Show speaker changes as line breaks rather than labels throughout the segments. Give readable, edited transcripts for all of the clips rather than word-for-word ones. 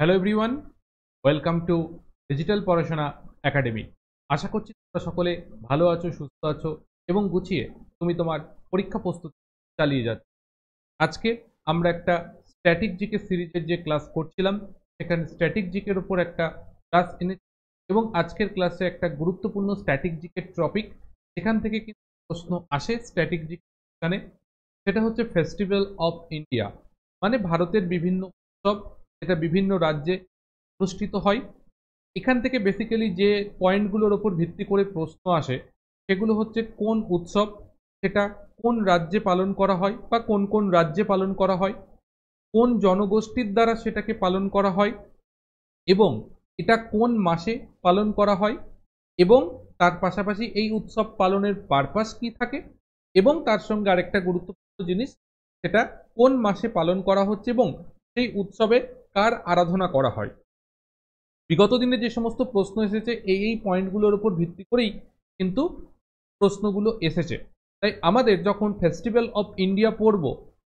Hello everyone, welcome to digital পড়াশোনা academy. আশা করছি তোমরা সকলে ভালো আছো, সুস্থ আছো এবং গুছিয়ে তুমি তোমার পরীক্ষা প্রস্তুতি চালিয়ে যাচ্ছ। আজকে আমরা একটা স্ট্যাটিক জিকে সিরিজের যে ক্লাস করছিলাম, সেখানে স্ট্যাটিক জিকের উপর একটা ক্লাস এনেছি এবং আজকের ক্লাসে একটা গুরুত্বপূর্ণ স্ট্যাটিক জিকের টপিক, সেখান থেকে কিন্তু প্রশ্ন আসে স্ট্যাটিক জিকে। সেটা হচ্ছে ফেস্টিভ্যাল অফ ইন্ডিয়া, মানে ভারতের বিভিন্ন উৎসব যেটা বিভিন্ন রাজ্যে অনুষ্ঠিত হয়। এখান থেকে বেসিক্যালি যে পয়েন্টগুলোর ওপর ভিত্তি করে প্রশ্ন আসে সেগুলো হচ্ছে কোন উৎসব, সেটা কোন রাজ্যে পালন করা হয় বা কোন কোন রাজ্যে পালন করা হয়, কোন জনগোষ্ঠীর দ্বারা সেটাকে পালন করা হয় এবং এটা কোন মাসে পালন করা হয়, এবং তার পাশাপাশি এই উৎসব পালনের পারপাস কি থাকে, এবং তার সঙ্গে আরেকটা গুরুত্বপূর্ণ জিনিস, সেটা কোন মাসে পালন করা হচ্ছে এবং সেই উৎসবে কার আরাধনা করা হয়। বিগত দিনে যে সমস্ত প্রশ্ন এসেছে এই পয়েন্টগুলোর উপর ভিত্তি করেই কিন্তু প্রশ্নগুলো এসেছে। তাই আমাদের যখন ফেস্টিভ্যাল অফ ইন্ডিয়া পড়ব,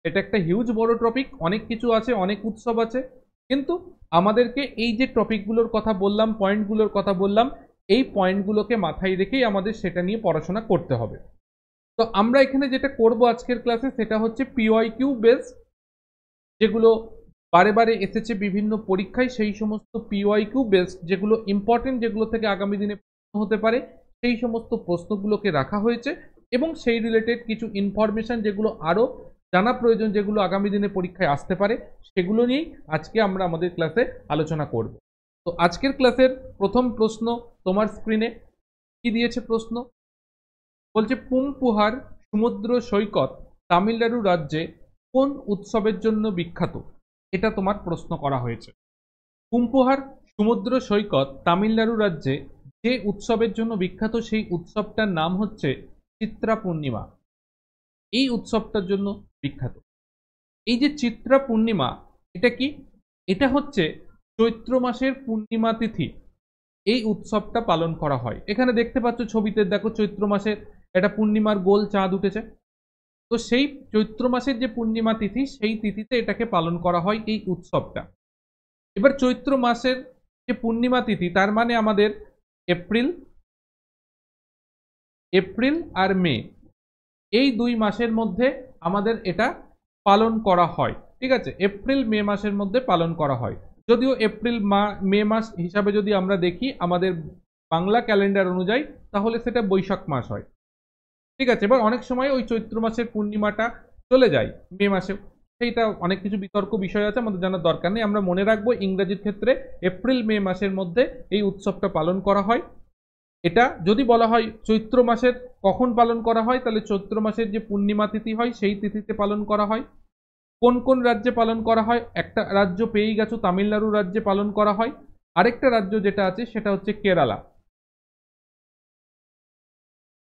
এটা একটা হিউজ বড় টপিক, অনেক কিছু আছে, অনেক উৎসব আছে, কিন্তু আমাদেরকে এই যে টপিকগুলোর কথা বললাম, পয়েন্টগুলোর কথা বললাম, এই পয়েন্টগুলোকে মাথায় রেখেই আমাদের সেটা নিয়ে পড়াশোনা করতে হবে। তো আমরা এখানে যেটা করব আজকের ক্লাসে, সেটা হচ্ছে পিওয়াইকিউ বেসড, যেগুলো বারে বারে এসেছে বিভিন্ন পরীক্ষায়, সেই সমস্ত পিওয়াইকিউ বেসড যেগুলো ইম্পর্টেন্ট, যেগুলো থেকে আগামী দিনে প্রশ্ন হতে পারে, সেই সমস্ত প্রশ্নগুলোকে রাখা হয়েছে এবং সেই রিলেটেড কিছু ইনফরমেশন যেগুলো আরও জানা প্রয়োজন, যেগুলো আগামী দিনে পরীক্ষায় আসতে পারে, সেগুলো নিয়েই আজকে আমরা আমাদের ক্লাসে আলোচনা করব। তো আজকের ক্লাসের প্রথম প্রশ্ন তোমার স্ক্রিনে কি দিয়েছে প্রশ্ন, বলছে পুমপুহার সমুদ্র সৈকত তামিলনাড়ু রাজ্যে কোন উৎসবের জন্য বিখ্যাত। এটা তোমার প্রশ্ন করা হয়েছে। পুমপুহার সমুদ্র সৈকত তামিলনাড়ু রাজ্যে যে উৎসবের জন্য বিখ্যাত, সেই উৎসবটার নাম হচ্ছে চিত্রা পূর্ণিমা। এই উৎসবটার জন্য বিখ্যাত। এই যে চিত্রা পূর্ণিমা, এটা কি? এটা হচ্ছে চৈত্র মাসের পূর্ণিমা তিথি এই উৎসবটা পালন করা হয়। এখানে দেখতে পাচ্ছ ছবিতে, দেখো চৈত্র মাসের একটা পূর্ণিমার গোল চাঁদ উঠেছে। তো সেই চৈত্র মাসের যে পূর্ণিমা তিথি, সেই তিথিতে এটাকে পালন করা হয় এই উৎসবটা। এবার চৈত্র মাসের যে পূর্ণিমা তিথি, তার মানে আমাদের এপ্রিল এপ্রিল আর মে, এই দুই মাসের মধ্যে আমাদের এটা পালন করা হয়। ঠিক আছে, এপ্রিল মে মাসের মধ্যে পালন করা হয়। যদিও এপ্রিল মে মাস হিসাবে যদি আমরা দেখি আমাদের বাংলা ক্যালেন্ডার অনুযায়ী, তাহলে সেটা বৈশাখ মাস হয়। ঠিক আছে, এবার অনেক সময় ওই চৈত্র মাসের পূর্ণিমাটা চলে যায় মে মাসে, সেইটা অনেক কিছু বিতর্ক বিষয় আছে, আমাদের জানার দরকার নেই। আমরা মনে রাখবো ইংরেজির ক্ষেত্রে এপ্রিল মে মাসের মধ্যে এই উৎসবটা পালন করা হয়। এটা যদি বলা হয় চৈত্র মাসের কখন পালন করা হয়, তাহলে চৈত্র মাসের যে পূর্ণিমা তিথি হয় সেই তিথিতে পালন করা হয়। কোন কোন রাজ্যে পালন করা হয়? একটা রাজ্য পেয়েই গেছো, তামিলনাড়ু রাজ্যে পালন করা হয়। আরেকটা রাজ্য যেটা আছে সেটা হচ্ছে কেরালা।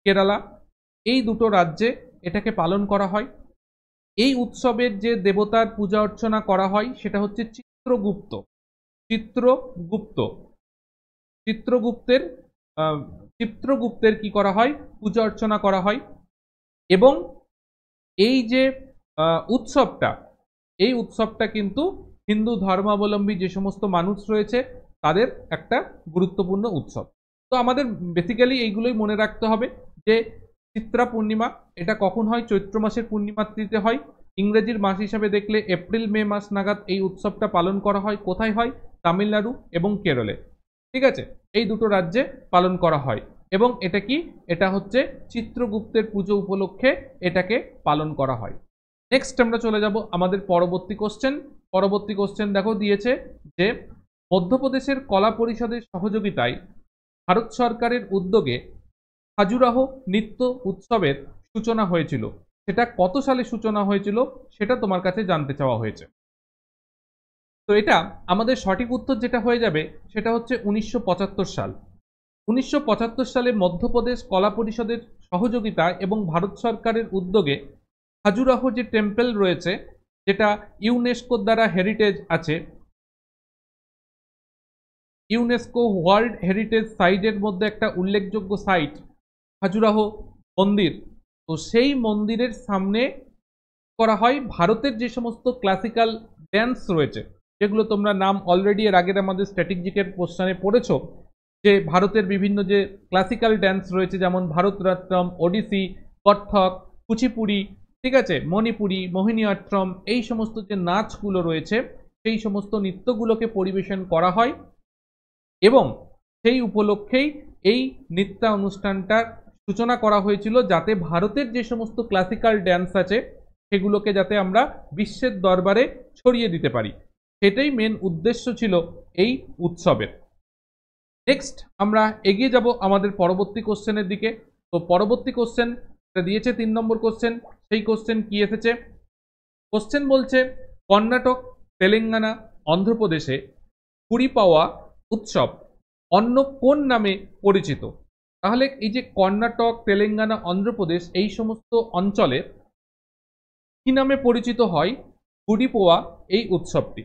কেরালা, এই দুটো রাজ্যে এটাকে পালন করা হয়। এই উৎসবের যে দেবতার পূজা অর্চনা করা হয় সেটা হচ্ছে চিত্রগুপ্ত। চিত্রগুপ্ত চিত্রগুপ্তের চিত্রগুপ্তের কি করা হয়? পূজা অর্চনা করা হয়। এবং এই যে উৎসবটা, এই উৎসবটা কিন্তু হিন্দু ধর্মাবলম্বী যে সমস্ত মানুষ রয়েছে তাদের একটা গুরুত্বপূর্ণ উৎসব। তো আমাদের বেসিক্যালি এইগুলোই মনে রাখতে হবে যে চিত্রা পূর্ণিমা এটা কখন হয়? চৈত্র মাসের পূর্ণিমা তিথিতে হয়। ইংরেজির মাস হিসাবে দেখলে এপ্রিল মে মাস নাগাদ এই উৎসবটা পালন করা হয়। কোথায় হয়? তামিলনাড়ু এবং কেরলে। ঠিক আছে, এই দুটো রাজ্যে পালন করা হয়। এবং এটা কি? এটা হচ্ছে চিত্রগুপ্তের পুজো উপলক্ষে এটাকে পালন করা হয়। নেক্সট আমরা চলে যাব আমাদের পরবর্তী কোশ্চেন। পরবর্তী কোশ্চেন দেখো দিয়েছে যে মধ্যপ্রদেশের কলা পরিষদের সহযোগিতায় ভারত সরকারের উদ্যোগে খাজুরাহ নৃত্য উৎসবের সূচনা হয়েছিল। সেটা কত সালে সূচনা হয়েছিল সেটা তোমার কাছে জানতে চাওয়া হয়েছে। তো এটা আমাদের সঠিক উত্তর যেটা হয়ে যাবে সেটা হচ্ছে 1975 সাল। 1975 সালে মধ্যপ্রদেশ কলা পরিষদের সহযোগিতায় এবং ভারত সরকারের উদ্যোগে খাজুরাহ যে টেম্পল রয়েছে, যেটা ইউনেস্কোর দ্বারা হেরিটেজ আছে, ইউনেস্কো ওয়ার্ল্ড হেরিটেজ সাইটের মধ্যে একটা উল্লেখযোগ্য সাইট খাজুরাহ মন্দির। তো সেই মন্দিরের সামনে করা হয় ভারতের যে সমস্ত ক্লাসিক্যাল ড্যান্স রয়েছে, যেগুলো তোমরা নাম অলরেডি এর আগের আমাদের স্ট্র্যাটেজিকের কোশ্চেনে পড়েছো, যে ভারতের বিভিন্ন যে ক্লাসিক্যাল ড্যান্স রয়েছে, যেমন ভারতনাট্যম, ওডিসি, কত্থক, কুচিপুড়ি, ঠিক আছে, মণিপুরি, মোহিনীঅট্টম, এই সমস্ত যে নাচগুলো রয়েছে সেই সমস্ত নৃত্যগুলোকে পরিবেশন করা হয় এবং সেই উপলক্ষেই এই নৃত্যানুষ্ঠানটার সূচনা করা হয়েছিল, যাতে ভারতের যে সমস্ত ক্লাসিক্যাল ড্যান্স আছে সেগুলোকে যাতে আমরা বিশ্বের দরবারে ছড়িয়ে দিতে পারি, সেটাই মেন উদ্দেশ্য ছিল এই উৎসবের। নেক্সট আমরা এগিয়ে যাব আমাদের পরবর্তী কোশ্চেনের দিকে। তো পরবর্তী কোশ্চেন দিয়েছে 3 নম্বর কোশ্চেন। সেই কোশ্চেন কি এসেছে? কোশ্চেন বলছে কর্ণাটক, তেলেঙ্গানা, অন্ধ্রপ্রদেশে কুড়ি পাওয়া উৎসব অন্য কোন নামে পরিচিত? তাহলে এই যে কর্ণাটক, তেলেঙ্গানা, অন্ধ্রপ্রদেশ এই সমস্ত অঞ্চলে কি নামে পরিচিত হয় গুড়ি পোয়া এই উৎসবটি?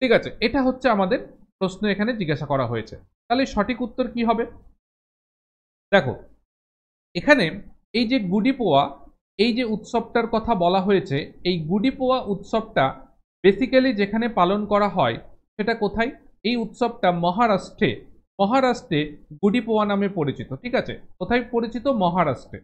ঠিক আছে, এটা হচ্ছে আমাদের প্রশ্ন এখানে জিজ্ঞাসা করা হয়েছে। তাহলে সঠিক উত্তর কি হবে? দেখো, এখানে এই যে গুড়ি পোয়া এই যে উৎসবটার কথা বলা হয়েছে, এই গুড়ি পোয়া উৎসবটা বেসিক্যালি যেখানে পালন করা হয় সেটা কোথায়? এই উৎসবটা মহারাষ্ট্রে, মহারাষ্ট্রে গুড়ি পোয়া নামে পরিচিত। ঠিক আছে, কোথায় পরিচিত? মহারাষ্ট্রে।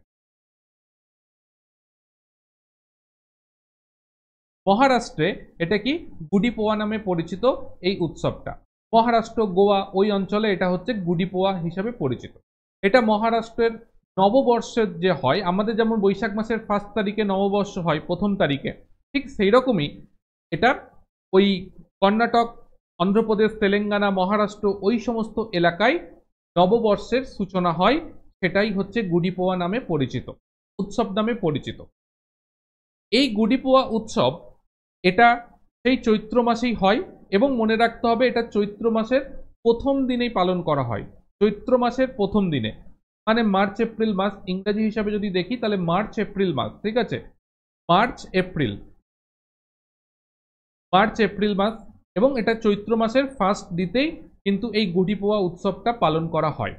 মহারাষ্ট্রে এটা কি গুড়ি পোয়া নামে পরিচিত এই উৎসবটা। মহারাষ্ট্র, গোয়া ওই অঞ্চলে এটা হচ্ছে গুড়ি পোয়া হিসাবে পরিচিত। এটা মহারাষ্ট্রের নববর্ষের যে হয়, আমাদের যেমন বৈশাখ মাসের 1 তারিখে নববর্ষ হয় 1 তারিখে, ঠিক সেই রকমই এটা ওই কর্ণাটক, অন্ধ্রপ্রদেশ, তেলেঙ্গানা, মহারাষ্ট্র ওই সমস্ত এলাকায় নববর্ষের সূচনা হয়, সেটাই হচ্ছে গুড়ি পোয়া নামে পরিচিত, উৎসব নামে পরিচিত। এই গুড়ি পোয়া উৎসব এটা সেই চৈত্র মাসেই হয় এবং মনে রাখতে হবে এটা চৈত্র মাসের প্রথম দিনেই পালন করা হয়। চৈত্র মাসের প্রথম দিনে মানে মার্চ এপ্রিল মাস, ইংরেজি হিসাবে যদি দেখি তাহলে মার্চ এপ্রিল মাস। ঠিক আছে, মার্চ এপ্রিল, মার্চ এপ্রিল মাস, এবং এটা চৈত্র মাসের ফার্স্ট দিতেই কিন্তু এই গুড়ি পোয়া উৎসবটা পালন করা হয়।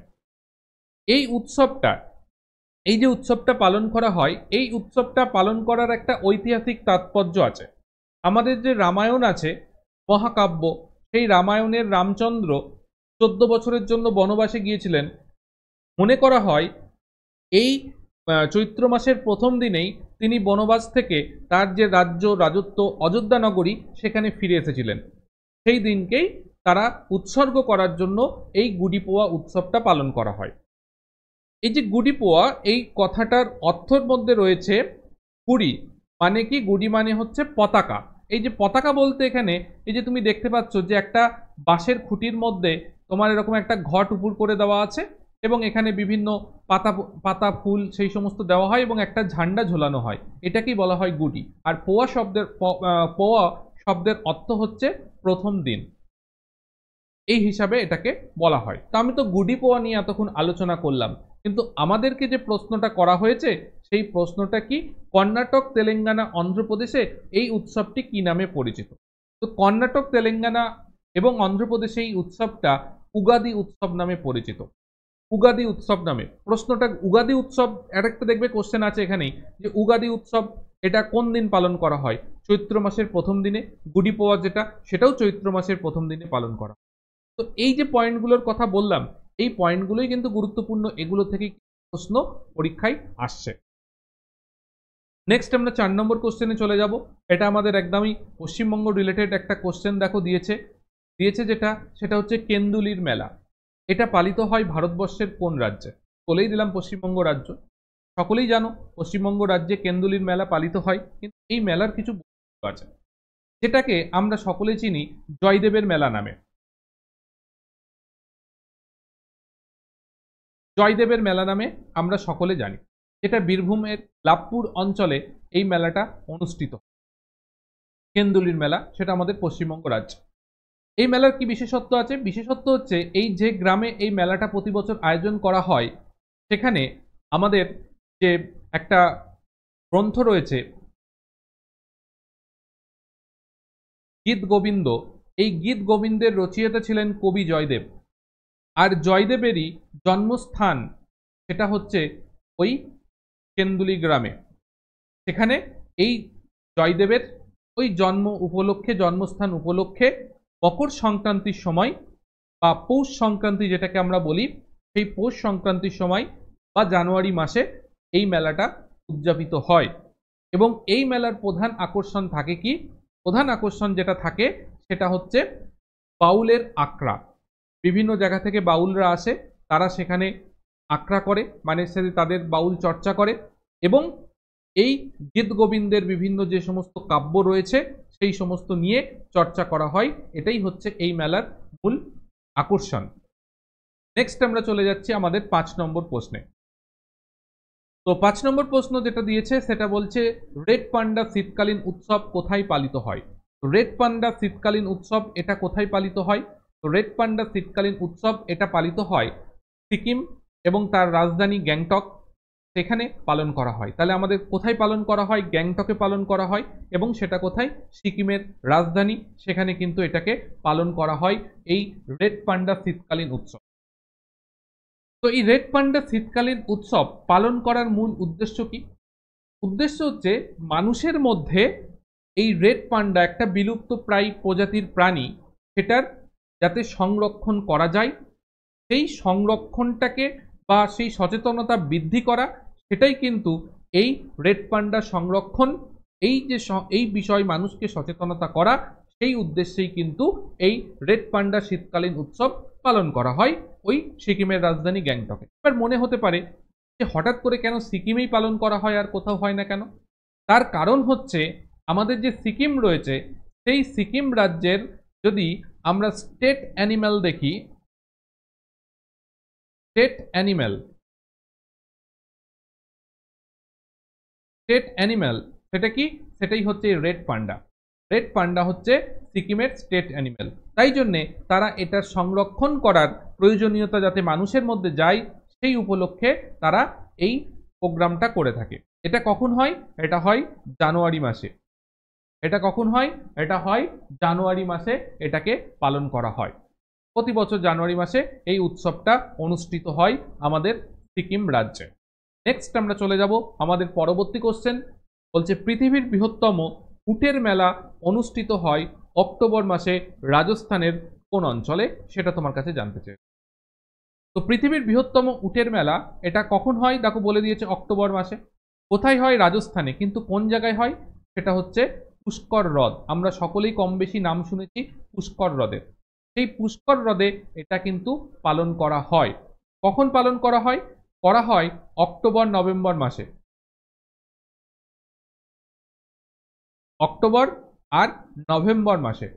এই উৎসবটা, এই যে উৎসবটা পালন করা হয়, এই উৎসবটা পালন করার একটা ঐতিহাসিক তাৎপর্য আছে। আমাদের যে রামায়ণ আছে মহাকাব্য, সেই রামায়ণের রামচন্দ্র 14 বছরের জন্য বনবাসে গিয়েছিলেন। মনে করা হয় এই চৈত্র মাসের প্রথম দিনেই তিনি বনবাস থেকে তার যে রাজত্ব অযোধ্যা নগরী সেখানে ফিরে এসেছিলেন। সেই দিনকেই তারা উৎসর্গ করার জন্য এই গুড়ি পোয়া উৎসবটা পালন করা হয়। এই যে গুড়ি পোয়া এই কথাটার অর্থের মধ্যে রয়েছে গুড়ি মানে কি? গুড়ি মানে হচ্ছে পতাকা। এই যে পতাকা বলতে এখানে এই যে তুমি দেখতে পাচ্ছ যে একটা বাঁশের খুঁটির মধ্যে তোমার এরকম একটা ঘট উপর করে দেওয়া আছে এবং এখানে বিভিন্ন পাতা পাতা ফুল সেই সমস্ত দেওয়া হয় এবং একটা ঝান্ডা ঝোলানো হয়, এটাকেই বলা হয় গুড়ি। আর পোয়া শব্দের পোয়া শব্দের অর্থ হচ্ছে প্রথম দিন, এই হিসাবে এটাকে বলা হয়। তো আমি তো গুড়ি পোয়া নিয়ে এতক্ষণ আলোচনা করলাম, কিন্তু আমাদেরকে যে প্রশ্নটা করা হয়েছে সেই প্রশ্নটা কি? কর্ণাটক, তেলেঙ্গানা, অন্ধ্রপ্রদেশে এই উৎসবটি কি নামে পরিচিত? তো কর্ণাটক, তেলেঙ্গানা এবং অন্ধ্রপ্রদেশে এই উৎসবটা উগাদি উৎসব নামে পরিচিত। উগাদি উৎসব নামে প্রশ্নটা, উগাদি উৎসব আরেকটা দেখবে কোশ্চেন আছে এখানেই, যে উগাদি উৎসব এটা কোন দিন পালন করা হয়? চৈত্র মাসের প্রথম দিনে। গুড়ি পোয়া যেটা সেটাও চৈত্র মাসের প্রথম দিনে পালন করা। তো এই যে পয়েন্টগুলোর কথা বললাম, এই পয়েন্টগুলোই কিন্তু গুরুত্বপূর্ণ, এগুলো থেকে প্রশ্ন পরীক্ষায় আসছে। নেক্সট আমরা 4 নম্বর কোশ্চেনে চলে যাব। এটা আমাদের একদমই পশ্চিমবঙ্গ রিলেটেড একটা কোশ্চেন দেখো দিয়েছে যেটা, সেটা হচ্ছে কেন্দুলির মেলা। এটা পালিত হয় ভারতবর্ষের কোন রাজ্যে? বলেই দিলাম পশ্চিমবঙ্গ রাজ্য। সকলেই জানো পশ্চিমবঙ্গ রাজ্যে কেন্দুলির মেলা পালিত হয়, কিন্তু এই মেলার কিছু বৈশিষ্ট্য আছে, যেটাকে আমরা সকলেই চিনি জয়দেবের মেলা নামে। জয়দেবের মেলা নামে আমরা সকলে জানি, যেটা বীরভূমের লাভপুর অঞ্চলে এই মেলাটা অনুষ্ঠিত। কেন্দুলির মেলা, সেটা আমাদের পশ্চিমবঙ্গ রাজ্য। এই মেলার কি বিশেষত্ব আছে? বিশেষত্ব হচ্ছে এই যে গ্রামে এই মেলাটা প্রতি বছর আয়োজন করা হয়, সেখানে আমাদের যে একটা গ্রন্থ রয়েছে গীত গোবিন্দ, এই গীত গোবিন্দের রচয়িতা ছিলেন কবি জয়দেব। আর জয়দেবেরই জন্মস্থান সেটা হচ্ছে ওই কেন্দুলি গ্রামে। সেখানে এই জয়দেবের ওই জন্ম উপলক্ষে, জন্মস্থান উপলক্ষে মকর সংক্রান্তির সময় বা পৌষ সংক্রান্তি যেটাকে আমরা বলি, সেই পৌষ সংক্রান্তির সময় বা জানুয়ারি মাসে এই মেলাটা উদযাপিত হয়। এবং এই মেলার প্রধান আকর্ষণ থাকে কি? প্রধান আকর্ষণ যেটা থাকে সেটা হচ্ছে বাউলের আখড়া। বিভিন্ন জায়গা থেকে বাউলরা আসে, তারা সেখানে আখড়া করে, মানে সে তাদের বাউল চর্চা করে, এবং এই গীত গোবিন্দের বিভিন্ন যে সমস্ত কাব্য রয়েছে সেই সমস্ত নিয়ে চর্চা করা হয়। এটাই হচ্ছে এই মেলার মূল আকর্ষণ। নেক্সট আমরা চলে যাচ্ছি আমাদের 5 নম্বর প্রশ্নে। তো 5 নম্বর প্রশ্ন যেটা দিয়েছে সেটা বলছে রেড পান্ডা শীতকালীন উৎসব কোথায় পালিত হয়? রেড পান্ডা শীতকালীন উৎসব এটা কোথায় পালিত হয়? তো রেড পান্ডা শীতকালীন উৎসব এটা পালিত হয় সিকিম এবং তার রাজধানী গ্যাংটক, সেখানে পালন করা হয়। তাহলে আমাদের কোথায় পালন করা হয়? গ্যাংটকে পালন করা হয়। এবং সেটা কোথায়? সিকিমের রাজধানী, সেখানে কিন্তু এটাকে পালন করা হয় এই রেড পান্ডা শীতকালীন উৎসব। তো এই রেড পান্ডা শীতকালীন উৎসব পালন করার মূল উদ্দেশ্য কি? উদ্দেশ্য হচ্ছে মানুষের মধ্যে এই রেড পান্ডা একটা বিলুপ্ত প্রায় প্রজাতির প্রাণী, সেটার যাতে সংরক্ষণ করা যায়, সেই সংরক্ষণটাকে বা সেই সচেতনতা বৃদ্ধি করা, সেটাই কিন্তু এই রেড পান্ডা সংরক্ষণ, এই বিষয় মানুষকে সচেতনতা করা, সেই উদ্দেশ্যেই কিন্তু এই রেড পান্ডা শীতকালীন উৎসব পালন করা হয় ওই সিকিমের রাজধানী গ্যাংটকে। এবার মনে হতে পারে যে হঠাৎ করে কেন সিকিমেই পালন করা হয় আর কোথাও হয় না কেন? তার কারণ হচ্ছে আমাদের যে সিকিম রয়েছে, সেই সিকিম রাজ্যের যদি আমরা স্টেট অ্যানিম্যাল দেখি, স্টেট অ্যানিম্যাল সেটা কি? সেটাই হচ্ছে রেড পান্ডা। রেড পান্ডা হচ্ছে সিকিমের স্টেট অ্যানিম্যাল। তাই জন্যে তারা এটা সংরক্ষণ করার প্রয়োজনীয়তা যাতে মানুষের মধ্যে যায়, সেই উপলক্ষে তারা এই প্রোগ্রামটা করে থাকে। এটা কখন হয়? এটা হয় জানুয়ারি মাসে। এটা কখন হয়? এটা হয় জানুয়ারি মাসে, এটাকে পালন করা হয়। প্রতি বছর জানুয়ারি মাসে এই উৎসবটা অনুষ্ঠিত হয় আমাদের সিকিম রাজ্যে। নেক্সট আমরা চলে যাব আমাদের পরবর্তী কোশ্চেন। বলছে পৃথিবীর বৃহত্তম উটের মেলা অনুষ্ঠিত হয় অক্টোবর মাসে রাজস্থানের কোন অঞ্চলে? সেটা তোমার কাছে জানতে চাই। তো পৃথিবীর বৃহত্তম উটের মেলা এটা কখন হয়? দেখো বলে দিয়েছে অক্টোবর মাসে। কোথায় হয়? রাজস্থানে। কিন্তু কোন জায়গায় হয়? সেটা হচ্ছে পুষ্কর হ্রদ। আমরা সকলেই কম বেশি নাম শুনেছি পুষ্কর হ্রদের। সেই পুষ্কর হ্রদে এটা কিন্তু পালন করা হয়। কখন পালন করা হয়? করা হয় অক্টোবর নভেম্বর মাসে। অক্টোবর আর নভেম্বর মাসে।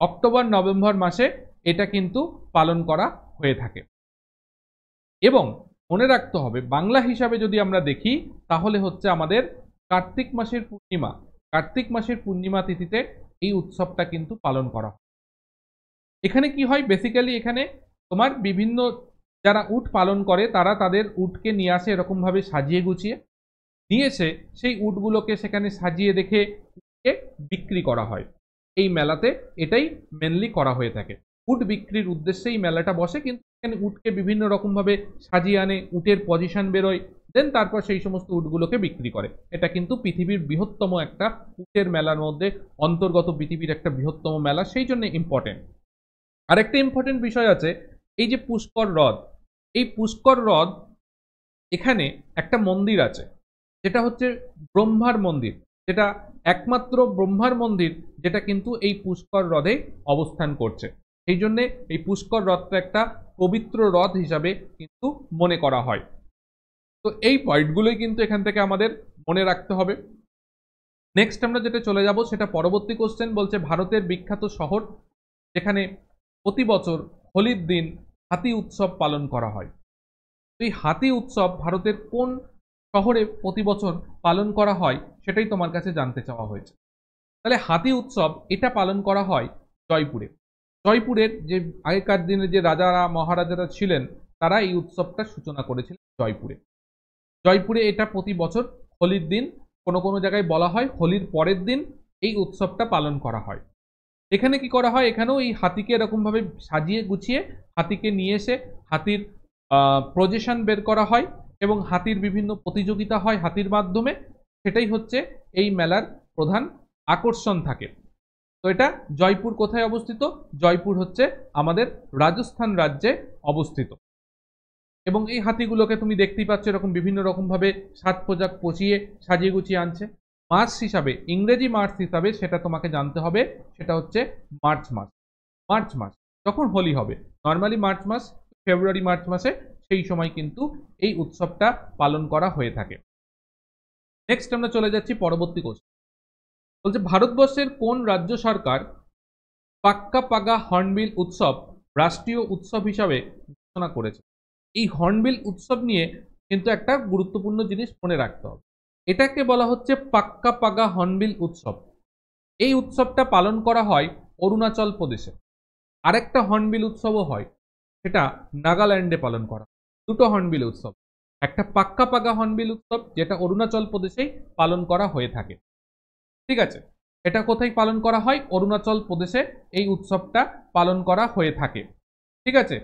অক্টোবর নভেম্বর মাসে এটা কিন্তু পালন করা হয়ে থাকে। এবং মনে রাখতে হবে বাংলা হিসাবে যদি আমরা দেখি তাহলে হচ্ছে আমাদের কার্তিক মাসের পূর্ণিমা, কার্তিক মাসের পূর্ণিমা তিথিতে এই উৎসবটা কিন্তু পালন করা হয়। এখানে কি হয়? বেসিক্যালি এখানে তোমার বিভিন্ন যারা উট পালন করে তারা তাদের উটকে নিয়ে আসে এরকমভাবে সাজিয়ে গুছিয়ে, নিয়ে এসে সেই উটগুলোকে সেখানে সাজিয়ে দেখে বিক্রি করা হয় এই মেলাতে। এটাই মেনলি করা হয়ে থাকে। উট বিক্রির উদ্দেশ্যে এই মেলাটা বসে, কিন্তু এখানে উটকে বিভিন্ন রকমভাবে সাজিয়ে আনে, উটের পজিশন বেরোয়, দেন তারপর সেই সমস্ত উটগুলোকে বিক্রি করে। এটা কিন্তু পৃথিবীর বৃহত্তম একটা উটের মেলার মধ্যে অন্তর্গত, পৃথিবীর একটা বৃহত্তম মেলা, সেই জন্য ইম্পর্টেন্ট। আরেকটা ইম্পর্টেন্ট বিষয় আছে, এই যে পুষ্কর হ্রদ, এই পুষ্কর হ্রদ এখানে একটা মন্দির আছে যেটা হচ্ছে ব্রহ্মার মন্দির, যেটা একমাত্র ব্রহ্মার মন্দির যেটা কিন্তু এই পুষ্কর হ্রদে অবস্থান করছে। সেই জন্যে এই পুষ্কর হ্রদটা একটা পবিত্র হ্রদ হিসাবে কিন্তু মনে করা হয়। তো এই পয়েন্টগুলোই কিন্তু এখান থেকে আমাদের মনে রাখতে হবে। নেক্সট আমরা যেটা চলে যাব সেটা পরবর্তী কোশ্চেন। বলছে ভারতের বিখ্যাত শহর যেখানে প্রতি বছর হোলির দিন হাতি উৎসব পালন করা হয়। এই হাতি উৎসব ভারতের কোন শহরে প্রতি বছর পালন করা হয় সেটাই তোমার কাছে জানতে চাওয়া হয়েছে। তাহলে হাতি উৎসব এটা পালন করা হয় জয়পুরে। জয়পুরের যে আগেকার দিনে যে রাজারা মহারাজারা ছিলেন তারা এই উৎসবটা সূচনা করেছিলেন জয়পুরে। জয়পুরে এটা প্রতি বছর হোলির দিন, কোনো কোনো জায়গায় বলা হয় হোলির পরের দিন এই উৎসবটা পালন করা হয়। এখানে কি করা হয়? এখানেও এই হাতিকে এরকমভাবে সাজিয়ে গুছিয়ে হাতিকে নিয়ে এসে হাতির প্রজেশন বের করা হয়, এবং হাতির বিভিন্ন প্রতিযোগিতা হয় হাতির মাধ্যমে, সেটাই হচ্ছে এই মেলার প্রধান আকর্ষণ থাকে। তো এটা জয়পুর কোথায় অবস্থিত? জয়পুর হচ্ছে আমাদের রাজস্থান রাজ্যে অবস্থিত। এবং এই হাতিগুলোকে তুমি দেখতেই পাচ্ছ এরকম বিভিন্ন রকম ভাবে সাজ পোশাক পচিয়ে সাজিয়ে গুছিয়ে আনছে। মাস হিসাবে, ইংরেজি মাস হিসাবে সেটা তোমাকে জানতে হবে, সেটা হচ্ছে মার্চ মাস। মার্চ মাস যখন হোলি হবে, নর্মালি মার্চ মাস, ফেব্রুয়ারি মার্চ মাসে, সেই সময় কিন্তু এই উৎসবটা পালন করা হয়ে থাকে। নেক্সট আমরা চলে যাচ্ছি পরবর্তী কোশ্চেন। বলছে ভারতবর্ষের কোন রাজ্য সরকার পাক্কা পাগা হর্নবিল উৎসব রাষ্ট্রীয় উৎসব হিসাবে ঘোষণা করেছে? এই হর্নবিল উৎসব নিয়ে কিন্তু একটা গুরুত্বপূর্ণ জিনিস মনে রাখতে হবে। এটাকে বলা হচ্ছে পাক্কা পাগা হর্নবিল উৎসব। এই উৎসবটা পালন করা হয় অরুণাচল প্রদেশে। আরেকটা হর্নবিল উৎসবও হয়, সেটা নাগাল্যান্ডে পালন করা। দুটো হর্নবিল উৎসব, একটা পাক্কা পাগা হর্নবিল উৎসব যেটা অরুণাচল প্রদেশেই পালন করা হয়ে থাকে। ঠিক আছে, এটা কোথায় পালন করা হয়? অরুণাচল প্রদেশে এই উৎসবটা পালন করা হয়ে থাকে। ঠিক আছে,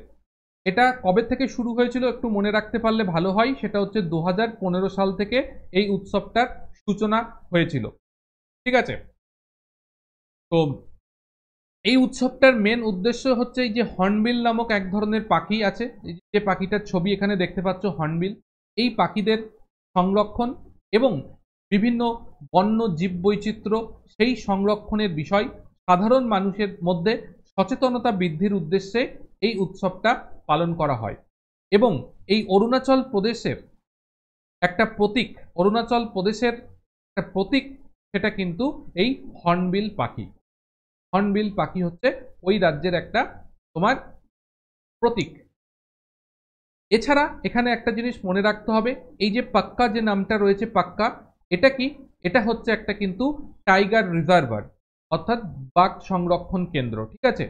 এটা কবে থেকে শুরু হয়েছিল একটু মনে রাখতে পারলে ভালো হয়। সেটা হচ্ছে 2015 সাল থেকে এই উৎসবটার সূচনা হয়েছিল। ঠিক আছে, তো এই উৎসবটার মেন উদ্দেশ্য হচ্ছে এই যে হর্নবিল নামক এক ধরনের পাখি আছে, যে পাখিটার ছবি এখানে দেখতে পাচ্ছ, হর্নবিল, এই পাখিদের সংরক্ষণ এবং বিভিন্ন বন্য জীববৈচিত্র্য সেই সংরক্ষণের বিষয় সাধারণ মানুষের মধ্যে সচেতনতা বৃদ্ধির উদ্দেশ্যে এই উৎসবটা পালন করা হয়। এবং এই অরুণাচল প্রদেশের একটা প্রতীক, অরুণাচল প্রদেশের একটা প্রতীক, সেটা কিন্তু এই হর্নবিল পাখি। হর্নবিল পাখি হচ্ছে ওই রাজ্যের একটা তোমার প্রতীক। এছাড়া এখানে একটা জিনিস মনে রাখতে হবে, এই যে পাক্কা যে নামটা রয়েছে পাক্কা, এটা কি? এটা হচ্ছে একটা কিন্তু টাইগার রিজার্ভার, অর্থাৎ বাঘ সংরক্ষণ কেন্দ্র। ঠিক আছে,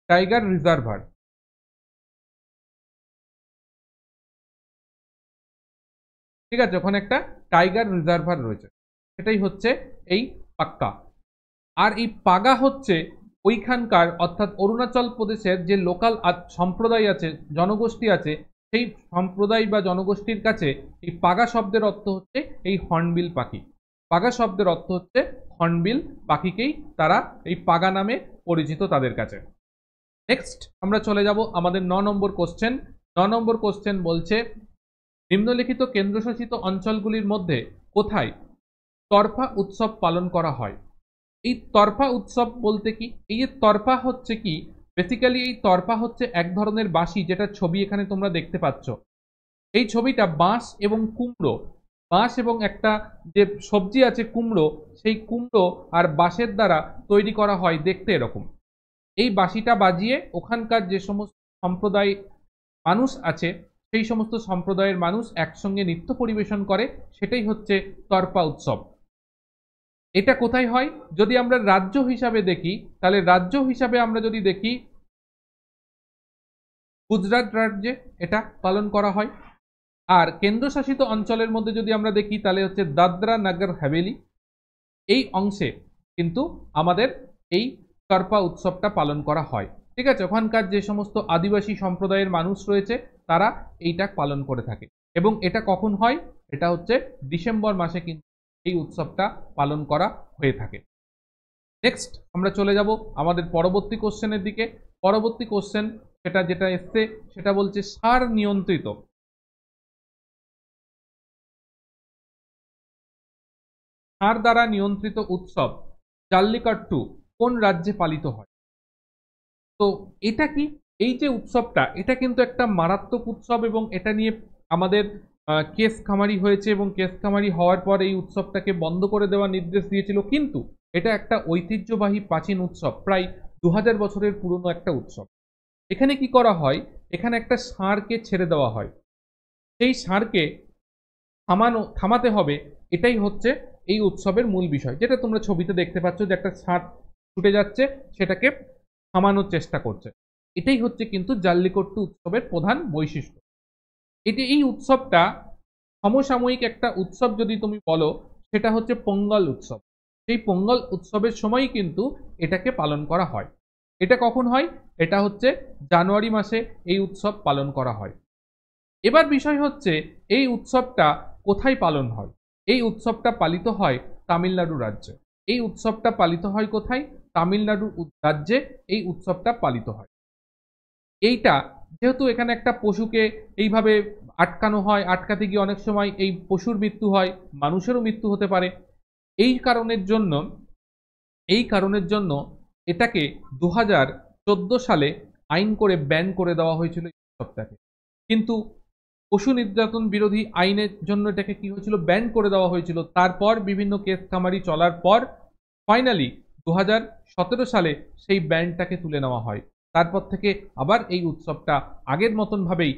টাইগার রিজার্ভার। ঠিক আছে, ওখানে একটা টাইগার রিজার্ভার রয়েছে, সেটাই হচ্ছে এই পাক্কা। আর এই পাগা হচ্ছে ওইখানকার, অর্থাৎ অরুণাচল প্রদেশের যে লোকাল সম্প্রদায় আছে, জনগোষ্ঠী আছে, সেই সম্প্রদায় বা জনগোষ্ঠীর কাছে এই পাগা শব্দের অর্থ হচ্ছে এই হর্নবিল পাখি। পাগা শব্দের অর্থ হচ্ছে হর্নবিল পাখিকেই তারা এই পাগা নামে পরিচিত তাদের কাছে। নেক্সট আমরা চলে যাব আমাদের 9 নম্বর কোশ্চেন। 9 নম্বর কোশ্চেন বলছে নিম্নলিখিত কেন্দ্রশাসিত অঞ্চলগুলির মধ্যে কোথায় তরফা উৎসব পালন করা হয়? এই তরফা উৎসব বলতে কি? এই যে তরফা হচ্ছে কি, বেসিক্যালি এই তরফা হচ্ছে এক ধরনের বাঁশি, যেটা ছবি এখানে তোমরা দেখতে পাচ্ছ। এই ছবিটা বাঁশ এবং কুমড়ো, বাঁশ এবং একটা যে সবজি আছে কুমড়ো, সেই কুমড়ো আর বাঁশের দ্বারা তৈরি করা হয় দেখতে এরকম। এই বাঁশিটা বাজিয়ে ওখানকার যে সমস্ত সম্প্রদায় মানুষ আছে, সেই সমস্ত সম্প্রদায়ের মানুষ একসঙ্গে নৃত্য পরিবেশন করে, সেটাই হচ্ছে তরফা উৎসব। এটা কোথায় হয়? যদি আমরা রাজ্য হিসাবে দেখি, তাহলে রাজ্য হিসাবে আমরা যদি দেখি গুজরাট রাজ্যে এটা পালন করা হয়। আর কেন্দ্রশাসিত অঞ্চলের মধ্যে যদি আমরা দেখি, তাহলে হচ্ছে দাদরা নগর হাভেলি, এই অংশে কিন্তু আমাদের এই তরফা উৎসবটা পালন করা হয়। ঠিক আছে, ওখানকার যে সমস্ত আদিবাসী সম্প্রদায়ের মানুষ রয়েছে তারা এইটা পালন করে থাকে। এবং এটা কখন হয়? এটা হচ্ছে ডিসেম্বর মাসে কিন্তু এই উৎসবটা পালন করা হয়ে থাকে। নেক্সট আমরা চলে যাব আমাদের পরবর্তী কোশ্চেনের দিকে। পরবর্তী কোশ্চেন সেটা যেটা এসছে সেটা বলছে ষাঁড় নিয়ন্ত্রিত, ষাঁড় দ্বারা নিয়ন্ত্রিত উৎসব জাল্লিকাট্টু কোন রাজ্যে পালিত হয়? তো এটা কি? এই যে উৎসবটা, এটা কিন্তু একটা মারাত্মক উৎসব এবং এটা নিয়ে আমাদের কেস খামারি হয়েছে এবং কেস খামারি হওয়ার পর এই উৎসবটাকে বন্ধ করে দেওয়ার নির্দেশ দিয়েছিল। কিন্তু এটা একটা ঐতিহ্যবাহী প্রাচীন উৎসব, প্রায় 2000 বছরের পুরনো একটা উৎসব। এখানে কি করা হয়? এখানে একটা ষাঁড়কে ছেড়ে দেওয়া হয়, সেই ষাঁড়কে থামাতে হবে, এটাই হচ্ছে এই উৎসবের মূল বিষয়। যেটা তোমরা ছবিতে দেখতে পাচ্ছ যে একটা ষাঁড় ছুটে যাচ্ছে, সেটাকে থামানোর চেষ্টা করছে। এটাই হচ্ছে কিন্তু জাল্লিকট্টু উৎসবের প্রধান বৈশিষ্ট্য। এই উৎসবটা সমসাময়িক একটা উৎসব যদি তুমি বলো, সেটা হচ্ছে পোঙ্গল উৎসব। সেই পোঙ্গল উৎসবের সময়ই কিন্তু এটাকে পালন করা হয়। এটা কখন হয়? এটা হচ্ছে জানুয়ারি মাসে এই উৎসব পালন করা হয়। এবার বিষয় হচ্ছে এই উৎসবটা কোথায় পালন হয়। এই উৎসবটা পালিত হয় তামিলনাড়ু রাজ্যে। এই উৎসবটা পালিত হয় কোথায়? তামিলনাড়ু রাজ্যে এই উৎসবটা পালিত হয়। এইটা যেহেতু এখানে একটা পশুকে এইভাবে আটকানো হয়, আটকাতে গিয়ে অনেক সময় এই পশুর মৃত্যু হয়, মানুষেরও মৃত্যু হতে পারে। এই কারণের জন্য এটাকে 2014 সালে আইন করে ব্যান করে দেওয়া হয়েছিল এই উৎসবটাকে। কিন্তু পশু নির্যাতন বিরোধী আইনের জন্য এটাকে কি হয়েছিল, ব্যান করে দেওয়া হয়েছিল। তারপর বিভিন্ন কেস কামারি চলার পর ফাইনালি 2017 সালে সেই ব্যানটাকে তুলে নেওয়া হয়। তারপর থেকে আবার এই উৎসবটা আগের মতন ভাবেই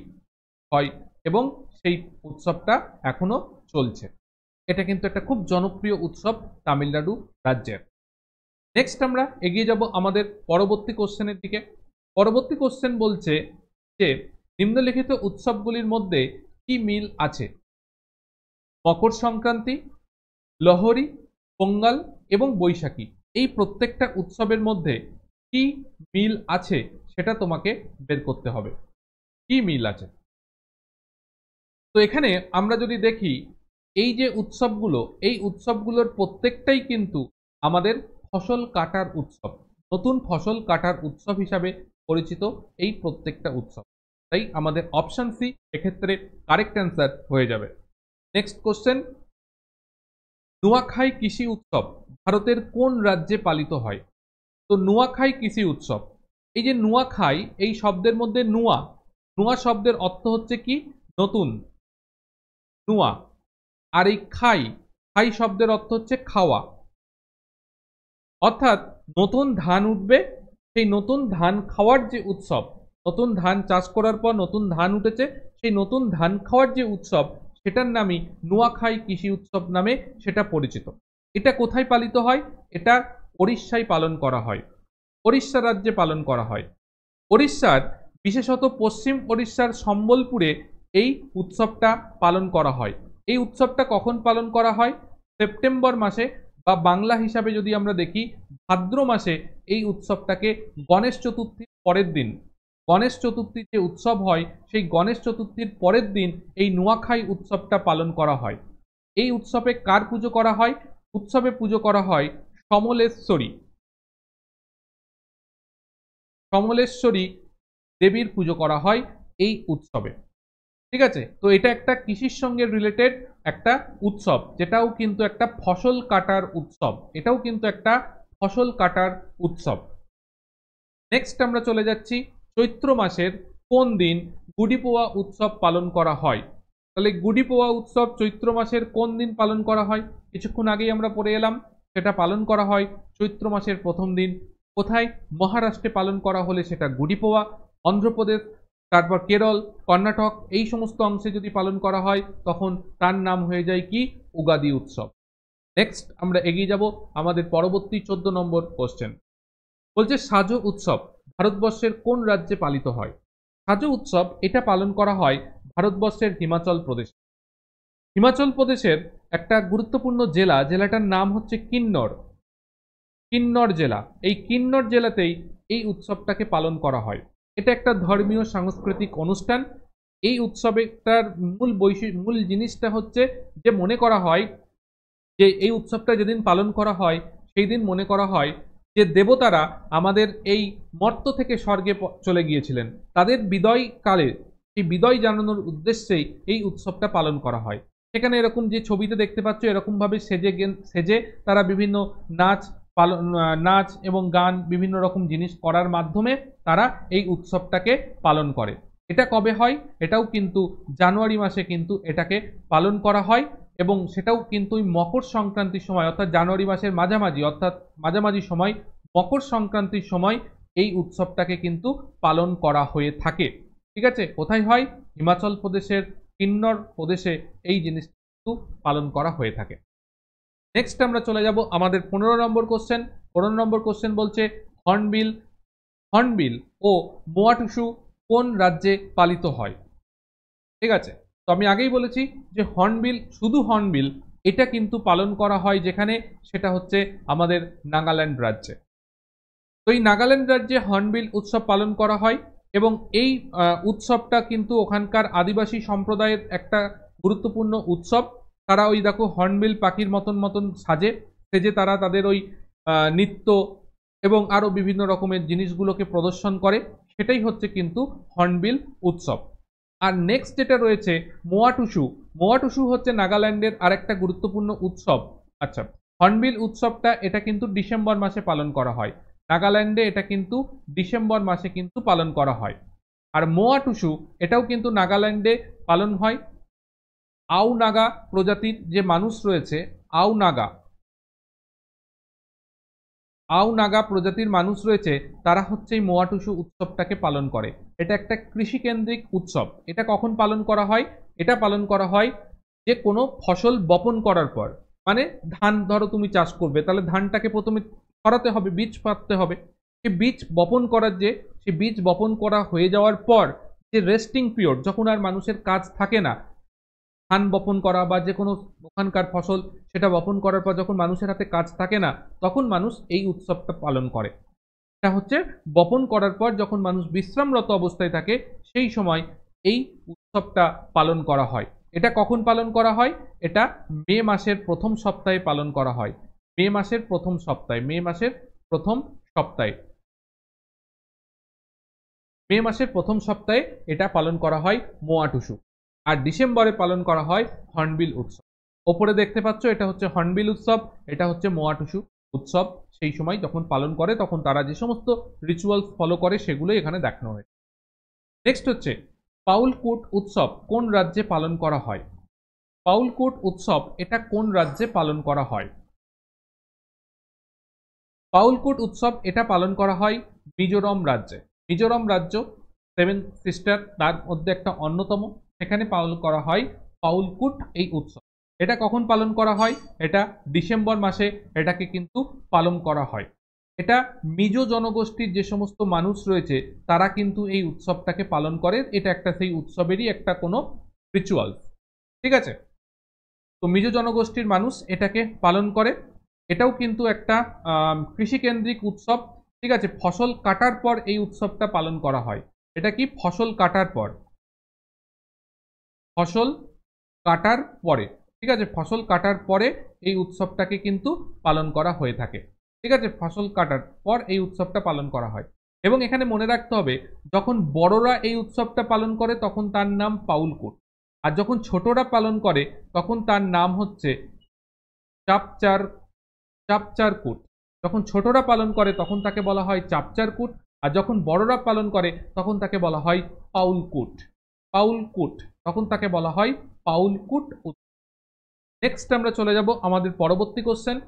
হয় এবং সেই উৎসবটা এখনো চলছে। এটা কিন্তু একটা খুব জনপ্রিয় উৎসব তামিলনাড়ু রাজ্যের। নেক্সট আমরা এগিয়ে যাব আমাদের পরবর্তী কোশ্চেনের দিকে। পরবর্তী কোশ্চেন বলছে যে নিম্নলিখিত উৎসবগুলির মধ্যে কি মিল আছে? মকর সংক্রান্তি, লোহরি, পোঙ্গল এবং বৈশাখী, এই প্রত্যেকটা উৎসবের মধ্যে কি মিল আছে সেটা তোমাকে বের করতে হবে। কি মিল আছে? তো এখানে আমরা যদি দেখি এই যে উৎসবগুলো, এই উৎসবগুলোর প্রত্যেকটাই কিন্তু আমাদের ফসল কাটার উৎসব, নতুন ফসল কাটার উৎসব হিসাবে পরিচিত এই প্রত্যেকটা উৎসব। তাই আমাদের অপশন সি এক্ষেত্রে কারেক্ট অ্যান্সার হয়ে যাবে। নেক্সট কোশ্চেন, নুয়াখাই কৃষি উৎসব ভারতের কোন রাজ্যে পালিত হয়? তো নুয়াখাই কৃষি উৎসব, এই যে নুয়াখাই এই শব্দের মধ্যে নুয়া, নুয়া শব্দের অর্থ হচ্ছে কি? নতুন, নুয়া। আর এই খাই, খাই শব্দের অর্থ হচ্ছে খাওয়া। অর্থাৎ নতুন ধান উঠবে, সেই নতুন ধান খাওয়ার যে উৎসব, নতুন ধান চাষ করার পর নতুন ধান উঠেছে, সেই নতুন ধান খাওয়ার যে উৎসব সেটার নামই নুয়াখাই কৃষি উৎসব নামে সেটা পরিচিত। এটা কোথায় পালিত হয়? এটা ওড়িশায় পালন করা হয়, ওড়িশা রাজ্যে পালন করা হয়। ওড়িশার বিশেষত পশ্চিম ওড়িশার সম্বলপুরে এই উৎসবটা পালন করা হয়। এই উৎসবটা কখন পালন করা হয়? সেপ্টেম্বর মাসে, বা বাংলা হিসাবে যদি আমরা দেখি ভাদ্র মাসে এই উৎসবটাকে গণেশ চতুর্থীর পরের দিন, গণেশ চতুর্থীর যে উৎসব হয় সেই গণেশ চতুর্থীর পরের দিন এই নুয়াখাই উৎসবটা পালন করা হয়। এই উৎসবে কার পুজো করা হয়? উৎসবে পুজো করা হয় সমলেশ্বরী, সমলেশ্বরী দেবীর পুজো করা হয় এই উৎসবে। ঠিক আছে, তো এটা একটা কৃষির সঙ্গে রিলেটেড একটা উৎসব, যেটাও কিন্তু একটা ফসল কাটার উৎসব, এটাও কিন্তু একটা ফসল কাটার উৎসব। নেক্সট আমরা চলে যাচ্ছি চৈত্র মাসের কোন দিন গুড়ি পোয়া উৎসব পালন করা হয়? তাহলে গুড়ি পোয়া উৎসব চৈত্র মাসের কোন দিন পালন করা হয়? কিছুক্ষণ আগেই আমরা পড়ে এলাম, সেটা পালন করা হয় চৈত্র মাসের প্রথম দিন। কোথায়? মহারাষ্ট্রে পালন করা হলে সেটা গুড়ি পোয়া, অন্ধ্রপ্রদেশ, তারপর কেরল, কর্ণাটক, এই সমস্ত অংশে যদি পালন করা হয় তখন তার নাম হয়ে যায় কি? উগাদি উৎসব। নেক্সট আমরা এগিয়ে যাব আমাদের পরবর্তী 14 নম্বর কোশ্চেন। বলছে সাজো উৎসব ভারতবর্ষের কোন রাজ্যে পালিত হয়? সাজো উৎসব এটা পালন করা হয় ভারতবর্ষের হিমাচল প্রদেশ। হিমাচল প্রদেশের একটা গুরুত্বপূর্ণ জেলা, জেলাটার নাম হচ্ছে কিন্নর, কিন্নর জেলা। এই কিন্নর জেলাতেই এই উৎসবটাকে পালন করা হয়। এটা একটা ধর্মীয় সাংস্কৃতিক অনুষ্ঠান। এই উৎসবের মূল জিনিসটা হচ্ছে যে মনে করা হয় যে এই উৎসবটা যেদিন পালন করা হয় সেই দিন মনে করা হয় যে দেবতারা আমাদের এই মর্ত থেকে স্বর্গে চলে গিয়েছিলেন, তাদের বিদায় কালে সেই বিদায় জানানোর উদ্দেশ্যেই এই উৎসবটা পালন করা হয়। সেখানে এরকম যে ছবিতে দেখতে পাচ্ছ এরকমভাবে সেজে তারা বিভিন্ন নাচ এবং গান বিভিন্ন রকম জিনিস করার মাধ্যমে তারা এই উৎসবটাকে পালন করে। এটা কবে হয়? এটাও কিন্তু জানুয়ারি মাসে কিন্তু এটাকে পালন করা হয় এবং সেটাও কিন্তু মকর সংক্রান্তির সময়, অর্থাৎ জানুয়ারি মাসের মাঝামাঝি সময়, মকর সংক্রান্তির সময় এই উৎসবটাকে কিন্তু পালন করা হয়ে থাকে। ঠিক আছে, কোথায় হয়? হিমাচল প্রদেশের কিন্নর প্রদেশে এই জিনিসটা কিন্তু পালন করা হয়ে থাকে। নেক্সট আমরা চলে যাব আমাদের 15 নম্বর কোশ্চেন। 15 নম্বর কোশ্চেন বলছে হর্নবিল ও মোয়াটুসু কোন রাজ্যে পালিত হয়? ঠিক আছে, তো আমি আগেই বলেছি যে হর্নবিল, শুধু হর্নবিল এটা কিন্তু পালন করা হয় যেখানে, সেটা হচ্ছে আমাদের নাগাল্যান্ড রাজ্যে। তো এই নাগাল্যান্ড রাজ্যে হর্নবিল উৎসব পালন করা হয় এবং এই উৎসবটা কিন্তু ওখানকার আদিবাসী সম্প্রদায়ের একটা গুরুত্বপূর্ণ উৎসব। তারা ওই দেখো হর্নবিল পাখির মতন মতন সেজে তারা তাদের ওই নৃত্য এবং আরও বিভিন্ন রকমের জিনিসগুলোকে প্রদর্শন করে, সেটাই হচ্ছে কিন্তু হর্নবিল উৎসব। আর নেক্সট যেটা রয়েছে মোয়া টুসু। মোয়া টুসু হচ্ছে নাগাল্যান্ডের আরেকটা গুরুত্বপূর্ণ উৎসব। আচ্ছা, হর্নবিল উৎসবটা এটা কিন্তু ডিসেম্বর মাসে পালন করা হয়। নাগাল্যান্ডে এটা কিন্তু ডিসেম্বর মাসে কিন্তু পালন করা হয়। আর মোয়া টুসু এটাও কিন্তু নাগাল্যান্ডে পালন হয়। আও নাগা প্রজাতির যে মানুষ রয়েছে, আও নাগা প্রজাতির মানুষ রয়েছে, তারা হচ্ছে এই মোয়া টুসু উৎসবটাকে পালন করে। এটা একটা কৃষিকেন্দ্রিক উৎসব। এটা কখন পালন করা হয়? এটা পালন করা হয় যে কোনো ফসল বপন করার পর। মানে ধান ধরো তুমি চাষ করবে, তাহলে ধানটাকে প্রথমে ছড়াতে হবে, বীজ পাততে হবে। সেই বীজ বপন করার সেই বীজ বপন করা হয়ে যাওয়ার পর যে রেস্টিং পিরিয়ড, যখন আর মানুষের কাজ থাকে না ধান বপন করা বা যে কোনো ওখানকার ফসল, সেটা বপন করার পর যখন মানুষের হাতে কাজ থাকে না, তখন মানুষ এই উৎসবটা পালন করে। এটা হচ্ছে বপন করার পর যখন মানুষ বিশ্রামরত অবস্থায় থাকে, সেই সময় এই উৎসবটা পালন করা হয়। এটা কখন পালন করা হয়? এটা মে মাসের প্রথম সপ্তাহে পালন করা হয়। মে মাসের প্রথম সপ্তাহে মে মাসের প্রথম সপ্তাহে এটা পালন করা হয় মোয়া টুসু। আর ডিসেম্বরে পালন করা হয় হর্নবিল উৎসব। ওপরে দেখতে পাচ্ছ এটা হচ্ছে হর্নবিল উৎসব, এটা হচ্ছে মোয়া টুসু উৎসব। সেই সময় যখন পালন করে তখন তারা যে সমস্ত রিচুয়ালস ফলো করে সেগুলোই এখানে দেখানো হয়। নেক্সট হচ্ছে পাউলকুট উৎসব কোন রাজ্যে পালন করা হয়? পাউলকুট উৎসব এটা কোন রাজ্যে পালন করা হয়? পাউলকুট উৎসব এটা পালন করা হয় মিজোরাম রাজ্যে। মিজোরাম রাজ্য 7 সিস্টার তার মধ্যে একটা অন্যতম, সেখানে পালন করা হয় পাউলকুট এই উৎসব। এটা কখন পালন করা হয়? এটা ডিসেম্বর মাসে এটাকে কিন্তু পালন করা হয়। এটা মিজো জনগোষ্ঠীর যে সমস্ত মানুষ রয়েছে তারা কিন্তু এই উৎসবটাকে পালন করে। এটা একটা সেই উৎসবেরই একটা কোনো রিচুয়াল। ঠিক আছে, তো মিজো জনগোষ্ঠীর মানুষ এটাকে পালন করে। এটাও কিন্তু একটা কৃষিকেন্দ্রিক উৎসব। ঠিক আছে, ফসল কাটার পর এই উৎসবটা পালন করা হয়। এটা কি ফসল কাটার পর, ফসল কাটার পরে। ঠিক আছে, ফসল কাটার পরে এই উৎসবটাকে কিন্তু পালন করা হয়ে থাকে। ঠিক আছে, ফসল কাটার পর এই উৎসবটা পালন করা হয়। এবং এখানে মনে রাখতে হবে, যখন বড়রা এই উৎসবটা পালন করে তখন তার নাম পাউলকুট, আর যখন ছোটরা পালন করে তখন তার নাম হচ্ছে চাপচারকুট। যখন ছোটরা পালন করে তখন তাকে বলা হয় চাপচারকুট, আর যখন বড়রা পালন করে তখন তাকে বলা হয় পাউলকুট। তখন তাকে বলা হয় পাউলকুট। নেক্সট আমরা চলে যাব আমাদের পরবর্তী কোশ্চেন।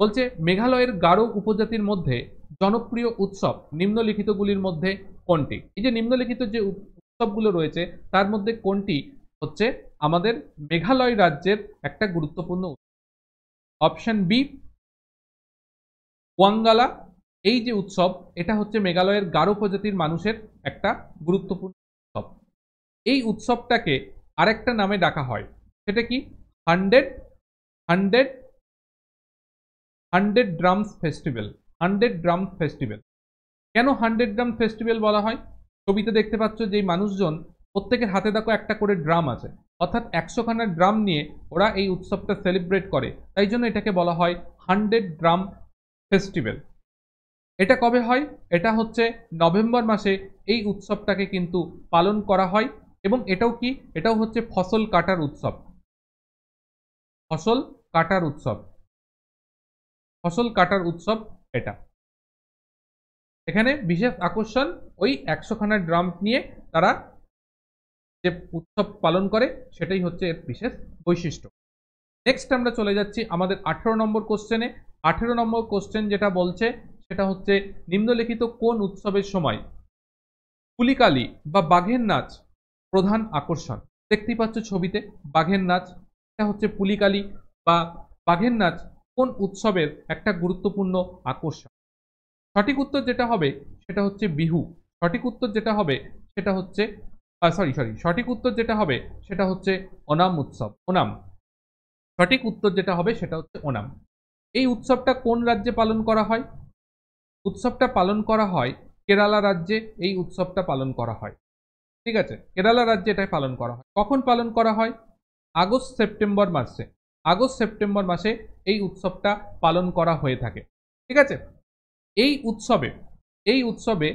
বলছে মেঘালয়ের গারো উপজাতির মধ্যে জনপ্রিয় উৎসব নিম্নলিখিতগুলির মধ্যে কোনটি? এই যে নিম্নলিখিত যে উৎসবগুলো রয়েছে তার মধ্যে কোনটি হচ্ছে আমাদের মেঘালয় রাজ্যের একটা গুরুত্বপূর্ণ উৎসব? Option B Wangala. এই যে উৎসব এটা হচ্ছে মেঘালয়ের গারো প্রজাতির মানুষের একটা গুরুত্বপূর্ণ উৎসব। এই উৎসবটাকে আরেকটা নামে ডাকা হয়, সেটা কি? Hundred hundred hundred drums festival. Hundred drum festival. কেন হান্ড্রেড ড্রাম ফেস্টিভ্যাল বলা হয়? ছবিতে দেখতে পাচ্ছ যে মানুষজন প্রত্যেকের হাতে দেখো একটা করে ড্রাম আছে, অর্থাৎ 100খানা ড্রাম নিয়ে ওরা এই উৎসবটা সেলিব্রেট করে, তাই জন্য এটাকে বলা হয় হান্ড্রেড ড্রাম ফেস্টিভ্যাল। এটা কবে হয়? এটা হচ্ছে নভেম্বর মাসে এই উৎসবটাকে কিন্তু পালন করা হয়। এবং এটাও হচ্ছে ফসল কাটার উৎসব। ফসল কাটার উৎসব, ফসল কাটার উৎসব এটা। এখানে বিশেষ আকর্ষণ ওই 100খানা ড্রাম নিয়ে তারা যে উৎসব পালন করে সেটাই হচ্ছে এর বিশেষ বৈশিষ্ট্য। নেক্সট আমরা চলে যাচ্ছি আমাদের 18 নম্বর কোশ্চেনে। 18 নম্বর কোশ্চেন যেটা বলছে সেটা হচ্ছে নিম্নলিখিত কোন উৎসবের সময় পুলিকালি বা বাঘের নাচ প্রধান আকর্ষণ? দেখতেই পাচ্ছ ছবিতে বাঘের নাচ, এটা হচ্ছে পুলিকালি বা বাঘের নাচ কোন উৎসবের একটা গুরুত্বপূর্ণ আকর্ষণ? সঠিক উত্তর যেটা হবে সেটা হচ্ছে বিহু। সঠিক উত্তর যেটা হবে সেটা হচ্ছে সঠিক উত্তর যেটা হবে সেটা হচ্ছে ওনাম উৎসব। ওনাম, সঠিক উত্তর যেটা হবে সেটা হচ্ছে ওনাম। এই উৎসবটা কোন রাজ্যে পালন করা হয়? উৎসবটা পালন করা হয় কেরালা রাজ্যে এই উৎসবটা পালন করা হয়। ঠিক আছে, কেরালা রাজ্যে এটা পালন করা হয়। কখন পালন করা হয়? আগস্ট সেপ্টেম্বর মাসে। আগস্ট সেপ্টেম্বর মাসে এই উৎসবটা পালন করা হয়ে থাকে। ঠিক আছে, এই উৎসবে এই উৎসবে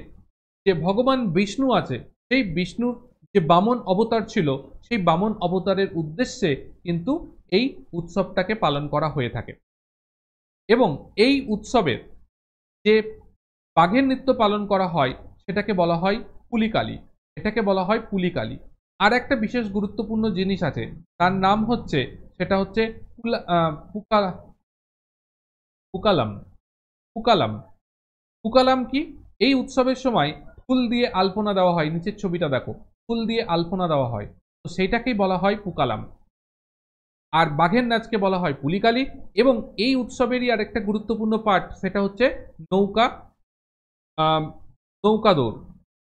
যে ভগবান বিষ্ণু আছে, সেই বিষ্ণুর যে বামন অবতার ছিল, সেই বামন অবতারের উদ্দেশ্যে কিন্তু এই উৎসবটাকে পালন করা হয়ে থাকে। এবং এই উৎসবের যে বাঘের নৃত্য পালন করা হয় সেটাকে বলা হয় পুলিকালি। এটাকে বলা হয় পুলিকালি। আর একটা বিশেষ গুরুত্বপূর্ণ জিনিস আছে, তার নাম হচ্ছে, সেটা হচ্ছে পুকালাম। পুকালাম পুকালাম কি? এই উৎসবের সময় ফুল দিয়ে আলপনা দেওয়া হয়। নিচের ছবিটা দেখো, ফুল দিয়ে আলপনা দেওয়া হয়, তো সেইটাকেই বলা হয় পুকালাম। আর বাঘের নাচকে বলা হয় পুলিকালি। এবং এই উৎসবেরই আরেকটা গুরুত্বপূর্ণ পার্ট, সেটা হচ্ছে নৌকা নৌকা দৌড়।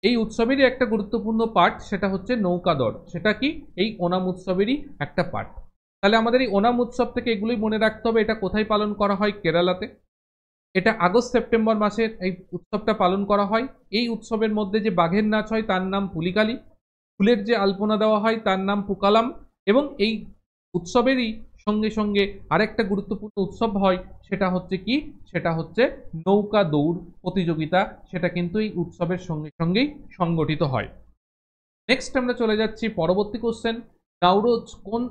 এই উৎসবেরই একটা গুরুত্বপূর্ণ পার্ট, সেটা হচ্ছে নৌকা দৌড়। সেটা কি? এই ওনাম উৎসবেরই একটা পার্ট। তাহলে আমাদের এই ওনাম উৎসব থেকে এগুলোই মনে রাখতে হবে। এটা কোথায় পালন করা হয়? কেরালাতে। এটা আগস্ট সেপ্টেম্বর মাসের এই উৎসবটা পালন করা হয়। এই উৎসবের মধ্যে যে বাঘের নাচ হয় তার নাম পুলিকালি, ফুলের যে আলপনা দেওয়া হয় তার নাম পুকালাম। এবং এই উৎসবেরই সঙ্গে সঙ্গে আরেকটা গুরুত্বপূর্ণ উৎসব হয়, সেটা হচ্ছে কি? সেটা হচ্ছে নৌকা দৌড় প্রতিযোগিতা। সেটা কিন্তু এই উৎসবের সঙ্গে সঙ্গেই সংগঠিত হয়। নেক্সট আমরা চলে যাচ্ছি পরবর্তী কোশ্চেন। নওরোজ কোন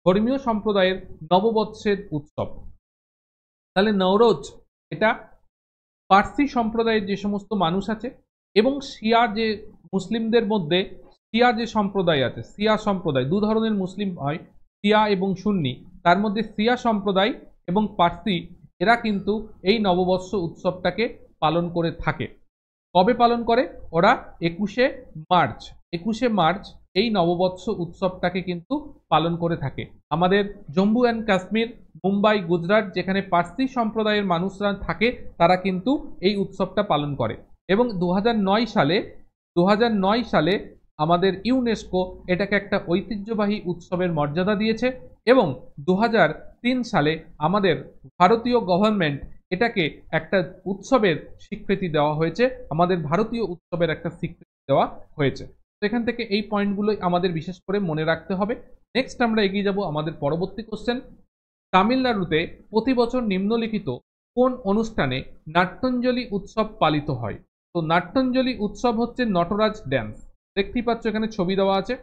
ধর্মীয় সম্প্রদায়ের নববর্ষের উৎসব? তাহলে নওরোজ এটা পার্সি সম্প্রদায়ের যে সমস্ত মানুষ আছে এবং শিয়া যে মুসলিমদের মধ্যে শিয়া যে সম্প্রদায় আছে, শিয়া সম্প্রদায়, দু ধরনের মুসলিম হয়, শিয়া এবং সুন্নি। তার মধ্যে শিয়া সম্প্রদায় এবং পার্সি, এরা কিন্তু এই নববর্ষ উৎসবটাকে পালন করে থাকে। কবে পালন করে? ওরা 21শে মার্চ। 21শে মার্চ এই নববর্ষ উৎসবটাকে কিন্তু পালন করে থাকে। আমাদের জম্মু অ্যান্ড কাশ্মীর, মুম্বাই, গুজরাট, যেখানে পার্সি সম্প্রদায়ের মানুষরা থাকে, তারা কিন্তু এই উৎসবটা পালন করে। এবং 2009 সালে আমাদের ইউনেস্কো এটাকে একটা ঐতিহ্যবাহী উৎসবের মর্যাদা দিয়েছে। এবং 2003 সালে আমাদের ভারতীয় গভর্নমেন্ট এটাকে একটা উৎসবের স্বীকৃতি দেওয়া হয়েছে। আমাদের ভারতীয় উৎসবের একটা স্বীকৃতি দেওয়া হয়েছে। তো এখান থেকে এই পয়েন্টগুলোই আমাদের বিশেষ করে মনে রাখতে হবে। নেক্সট আমরা এগিয়ে যাব আমাদের পরবর্তী কোশ্চেন। তামিলনাড়ুতে প্রতি বছর নিম্নলিখিত কোন অনুষ্ঠানে নাট্যাঞ্জলি উৎসব পালিত হয়? তো নাট্যাঞ্জলি উৎসব হচ্ছে নটরাজ ড্যান্স। দেখতেই পাচ্ছ এখানে ছবি দেওয়া আছে।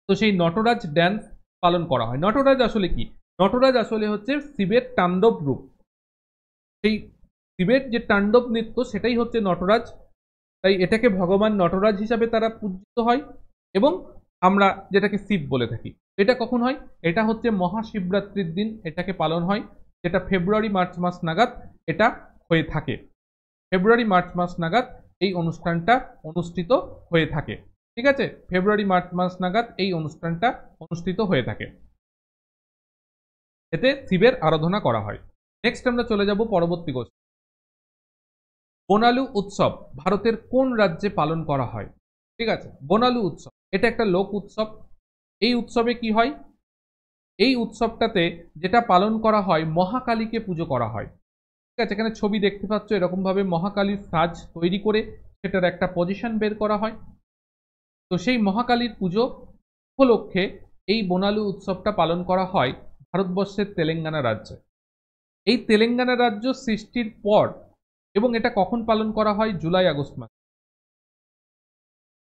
তো সেই নটরাজ ড্যান্স পালন করা হয়। নটরাজ আসলে কি? নটরাজ আসলে হচ্ছে শিবের তাণ্ডব রূপ। সেই শিবের যে তাণ্ডব নৃত্য সেটাই হচ্ছে নটরাজ। তাই এটাকে ভগবান নটরাজ হিসাবে তারা পূজিত হয় এবং আমরা যেটাকে শিব বলে থাকি। এটা কখন হয়? এটা হচ্ছে মহাশিবরাত্রির দিন এটাকে পালন হয়, যেটা ফেব্রুয়ারি মার্চ মাস নাগাদ এটা হয়ে থাকে। ফেব্রুয়ারি মার্চ মাস নাগাদ এই অনুষ্ঠানটা অনুষ্ঠিত হয়ে থাকে। ঠিক আছে, ফেব্রুয়ারি মার্চ মাস নাগাদ এই অনুষ্ঠানটা অনুষ্ঠিত হয়ে থাকে। এতে শিবের আরাধনা করা হয়। নেক্সট আমরা চলে যাব পরবর্তী কোশ্চেন। বোনালু উৎসব ভারতের কোন রাজ্যে পালন করা হয়? ঠিক আছে, বোনালু উৎসব এটা একটা লোক উৎসব। এই উৎসবে কি হয়? এই উৎসবটাতে যেটা পালন করা হয়, মহাকালীকে পুজো করা হয়। ঠিক আছে, এখানে ছবি দেখতে পাচ্ছ, এরকম ভাবে মহাকালীর সাজ তৈরি করে সেটার একটা পজিশন বের করা হয়। তো সেই মহাকালীর পুজো উপলক্ষে এই বোনালু উৎসবটা পালন করা হয় ভারতবর্ষের তেলেঙ্গানা রাজ্যে। এই তেলেঙ্গানা রাজ্য সৃষ্টির পর, এবং এটা কখন পালন করা হয়? জুলাই আগস্ট মাসে।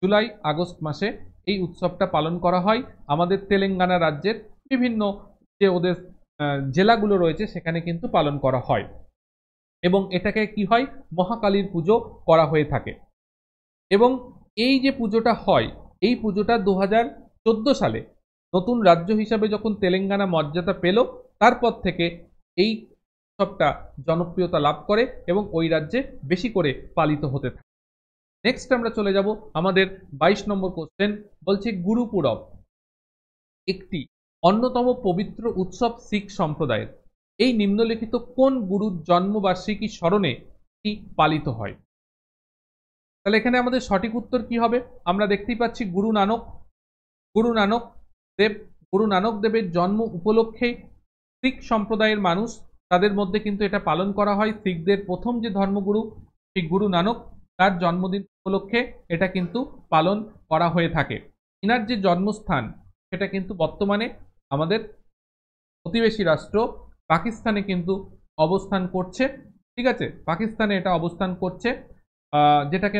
জুলাই আগস্ট মাসে এই উৎসবটা পালন করা হয় আমাদের তেলেঙ্গানা রাজ্যের বিভিন্ন যে ওদের জেলাগুলো রয়েছে সেখানে কিন্তু পালন করা হয়। এবং এটাকে কি হয়? মহাকালীর পুজো করা হয়ে থাকে। এবং এই যে পুজোটা হয়, এই পুজোটা 2014 সালে নতুন রাজ্য হিসাবে যখন তেলেঙ্গানা মর্যাদা পেল, তারপর থেকে এই উৎসবটা জনপ্রিয়তা লাভ করে এবং ওই রাজ্যে বেশি করে পালিত হতে থাকে। নেক্সট আমরা চলে যাব আমাদের 22 নম্বর কোশ্চেন। বলছে গুরুপুরব একটি অন্যতম পবিত্র উৎসব শিখ সম্প্রদায়ের। এই নিম্নলিখিত কোন গুরুর জন্মবার্ষিকী স্মরণে এটি পালিত হয়? তাহলে এখানে আমাদের সঠিক উত্তর কি হবে? আমরা দেখতেই পাচ্ছি গুরু নানক। গুরু নানক দেবের জন্ম উপলক্ষে শিখ সম্প্রদায়ের মানুষ, তাদের মধ্যে কিন্তু এটা পালন করা হয়। শিখদের প্রথম যে ধর্মগুরু সেই গুরু নানক, তার জন্মদিন উপলক্ষে এটা কিন্তু পালন করা হয়ে থাকে। ইনার যে জন্মস্থান সেটা কিন্তু বর্তমানে আমাদের প্রতিবেশী রাষ্ট্র পাকিস্তানে কিন্তু অবস্থান করছে। ঠিক আছে, পাকিস্তানে এটা অবস্থান করছে, যেটাকে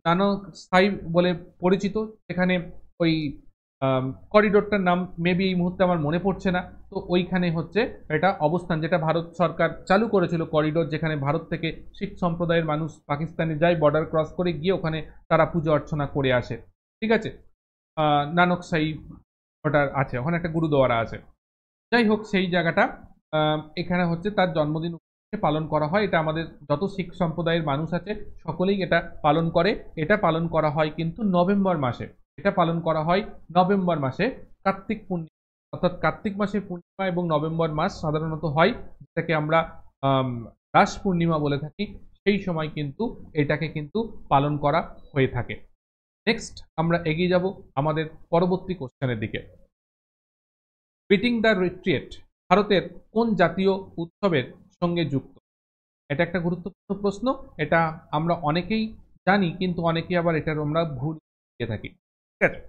নানক সাহিব বলে পরিচিত। সেখানে ওই করিডোরটার নাম মেবি এই মুহূর্তে আমার মনে পড়ছে না। তো ওইখানে হচ্ছে এটা অবস্থান, যেটা ভারত সরকার চালু করেছিল করিডোর, যেখানে ভারত থেকে শিখ সম্প্রদায়ের মানুষ পাকিস্তানে যায়, বর্ডার ক্রস করে গিয়ে ওখানে তারা পুজো অর্চনা করে আসে। ঠিক আছে, নানক সাহিব ওটার আছে, ওখানে একটা গুরুদুয়ারা আছে। যাই হোক, সেই জায়গাটা এখানে হচ্ছে তার জন্মদিন পালন করা হয়। এটা আমাদের যত শিখ সম্প্রদায়ের মানুষ আছে সকলেই এটা পালন করে। এটা পালন করা হয় কিন্তু নভেম্বর মাসে। এটা পালন করা হয় নভেম্বর মাসে, কার্তিক পূর্ণিমা, অর্থাৎ কার্তিক মাসের পূর্ণিমা এবং নভেম্বর মাস সাধারণত হয়, যেটাকে আমরা রাস পূর্ণিমা বলে থাকি। সেই সময় কিন্তু এটাকে কিন্তু পালন করা হয়ে থাকে। নেক্সট আমরা এগিয়ে যাব আমাদের পরবর্তী কোশ্চেনের দিকে। বিটিং দ্য রিট্রিট ভারতের কোন জাতীয় উৎসবের সঙ্গে যুক্ত? এটা একটা গুরুত্বপূর্ণ প্রশ্ন। এটা আমরা অনেকেই জানি, কিন্তু অনেকেই আবার এটার আমরা ভুল দিয়ে থাকি। ঠিক আছে,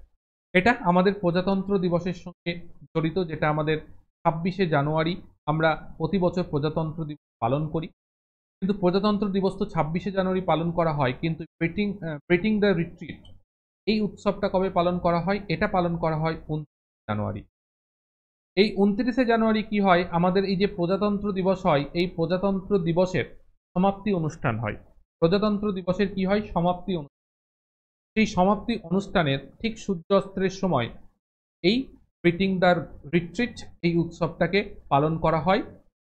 এটা আমাদের প্রজাতন্ত্র দিবসের সঙ্গে জড়িত, যেটা আমাদের 26শে জানুয়ারি আমরা প্রতি বছর প্রজাতন্ত্র দিবস পালন করি। কিন্তু প্রজাতন্ত্র দিবস তো 26শে জানুয়ারি পালন করা হয়, কিন্তু বিটিং দ্য রিট্রিট এই উৎসবটা কবে পালন করা হয়? এটা পালন করা হয় 29 জানুয়ারি। এই 29শে জানুয়ারি কি হয়, আমাদের এই যে প্রজাতন্ত্র দিবস হয়, এই প্রজাতন্ত্র দিবসের সমাপ্তি অনুষ্ঠান হয়। প্রজাতন্ত্র দিবসের কি হয়? সমাপ্তি অনুষ্ঠান। সেই সমাপ্তি অনুষ্ঠানের ঠিক সূর্যাস্তের সময় এই বিটিং দ্য রিট্রিট এই উৎসবটাকে পালন করা হয়।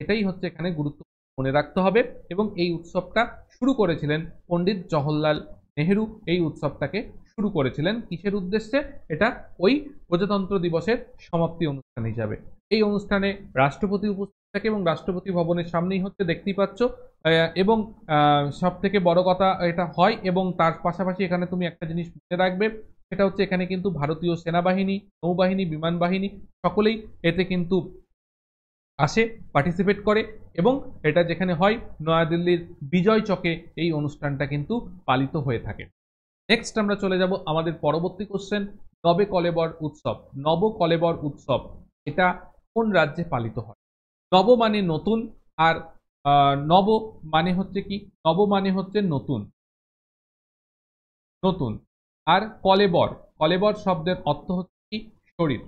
এটাই হচ্ছে এখানে গুরুত্বপূর্ণ মনে রাখতে হবে। এবং এই উৎসবটা শুরু করেছিলেন পণ্ডিত জওহরলাল নেহেরু। এই উৎসবটাকে শুরু করেছিলেন কিসের উদ্দেশ্যে? এটা ওই প্রজাতন্ত্র দিবসের সমাপ্তি অনুষ্ঠান হিসাবে। এই অনুষ্ঠানে রাষ্ট্রপতি উপস্থিত থাকে এবং রাষ্ট্রপতি ভবনের সামনেই হচ্ছে, দেখতেই পাচ্ছ। এবং সব থেকে বড় কথা এটা হয়, এবং তার পাশাপাশি এখানে তুমি একটা জিনিস মনে রাখবে, সেটা হচ্ছে এখানে কিন্তু ভারতীয় সেনাবাহিনী, নৌবাহিনী, বিমান বাহিনী সকলেই এতে কিন্তু আসে, পার্টিসিপেট করে। এবং এটা যেখানে হয় নয়াদিল্লির বিজয় চকে এই অনুষ্ঠানটা কিন্তু পালিত হয়ে থাকে। নেক্সট আমরা চলে যাব আমাদের পরবর্তী কোশ্চেন, নবে কলেবর উৎসব। নব কলেবর উৎসব এটা কোন রাজ্যে পালিত হয়? নব মানে নতুন, আর নব মানে হচ্ছে কি? নব মানে হচ্ছে নতুন, নতুন। আর কলেবর, কলেবর শব্দের অর্থ হচ্ছে কি? শরীর।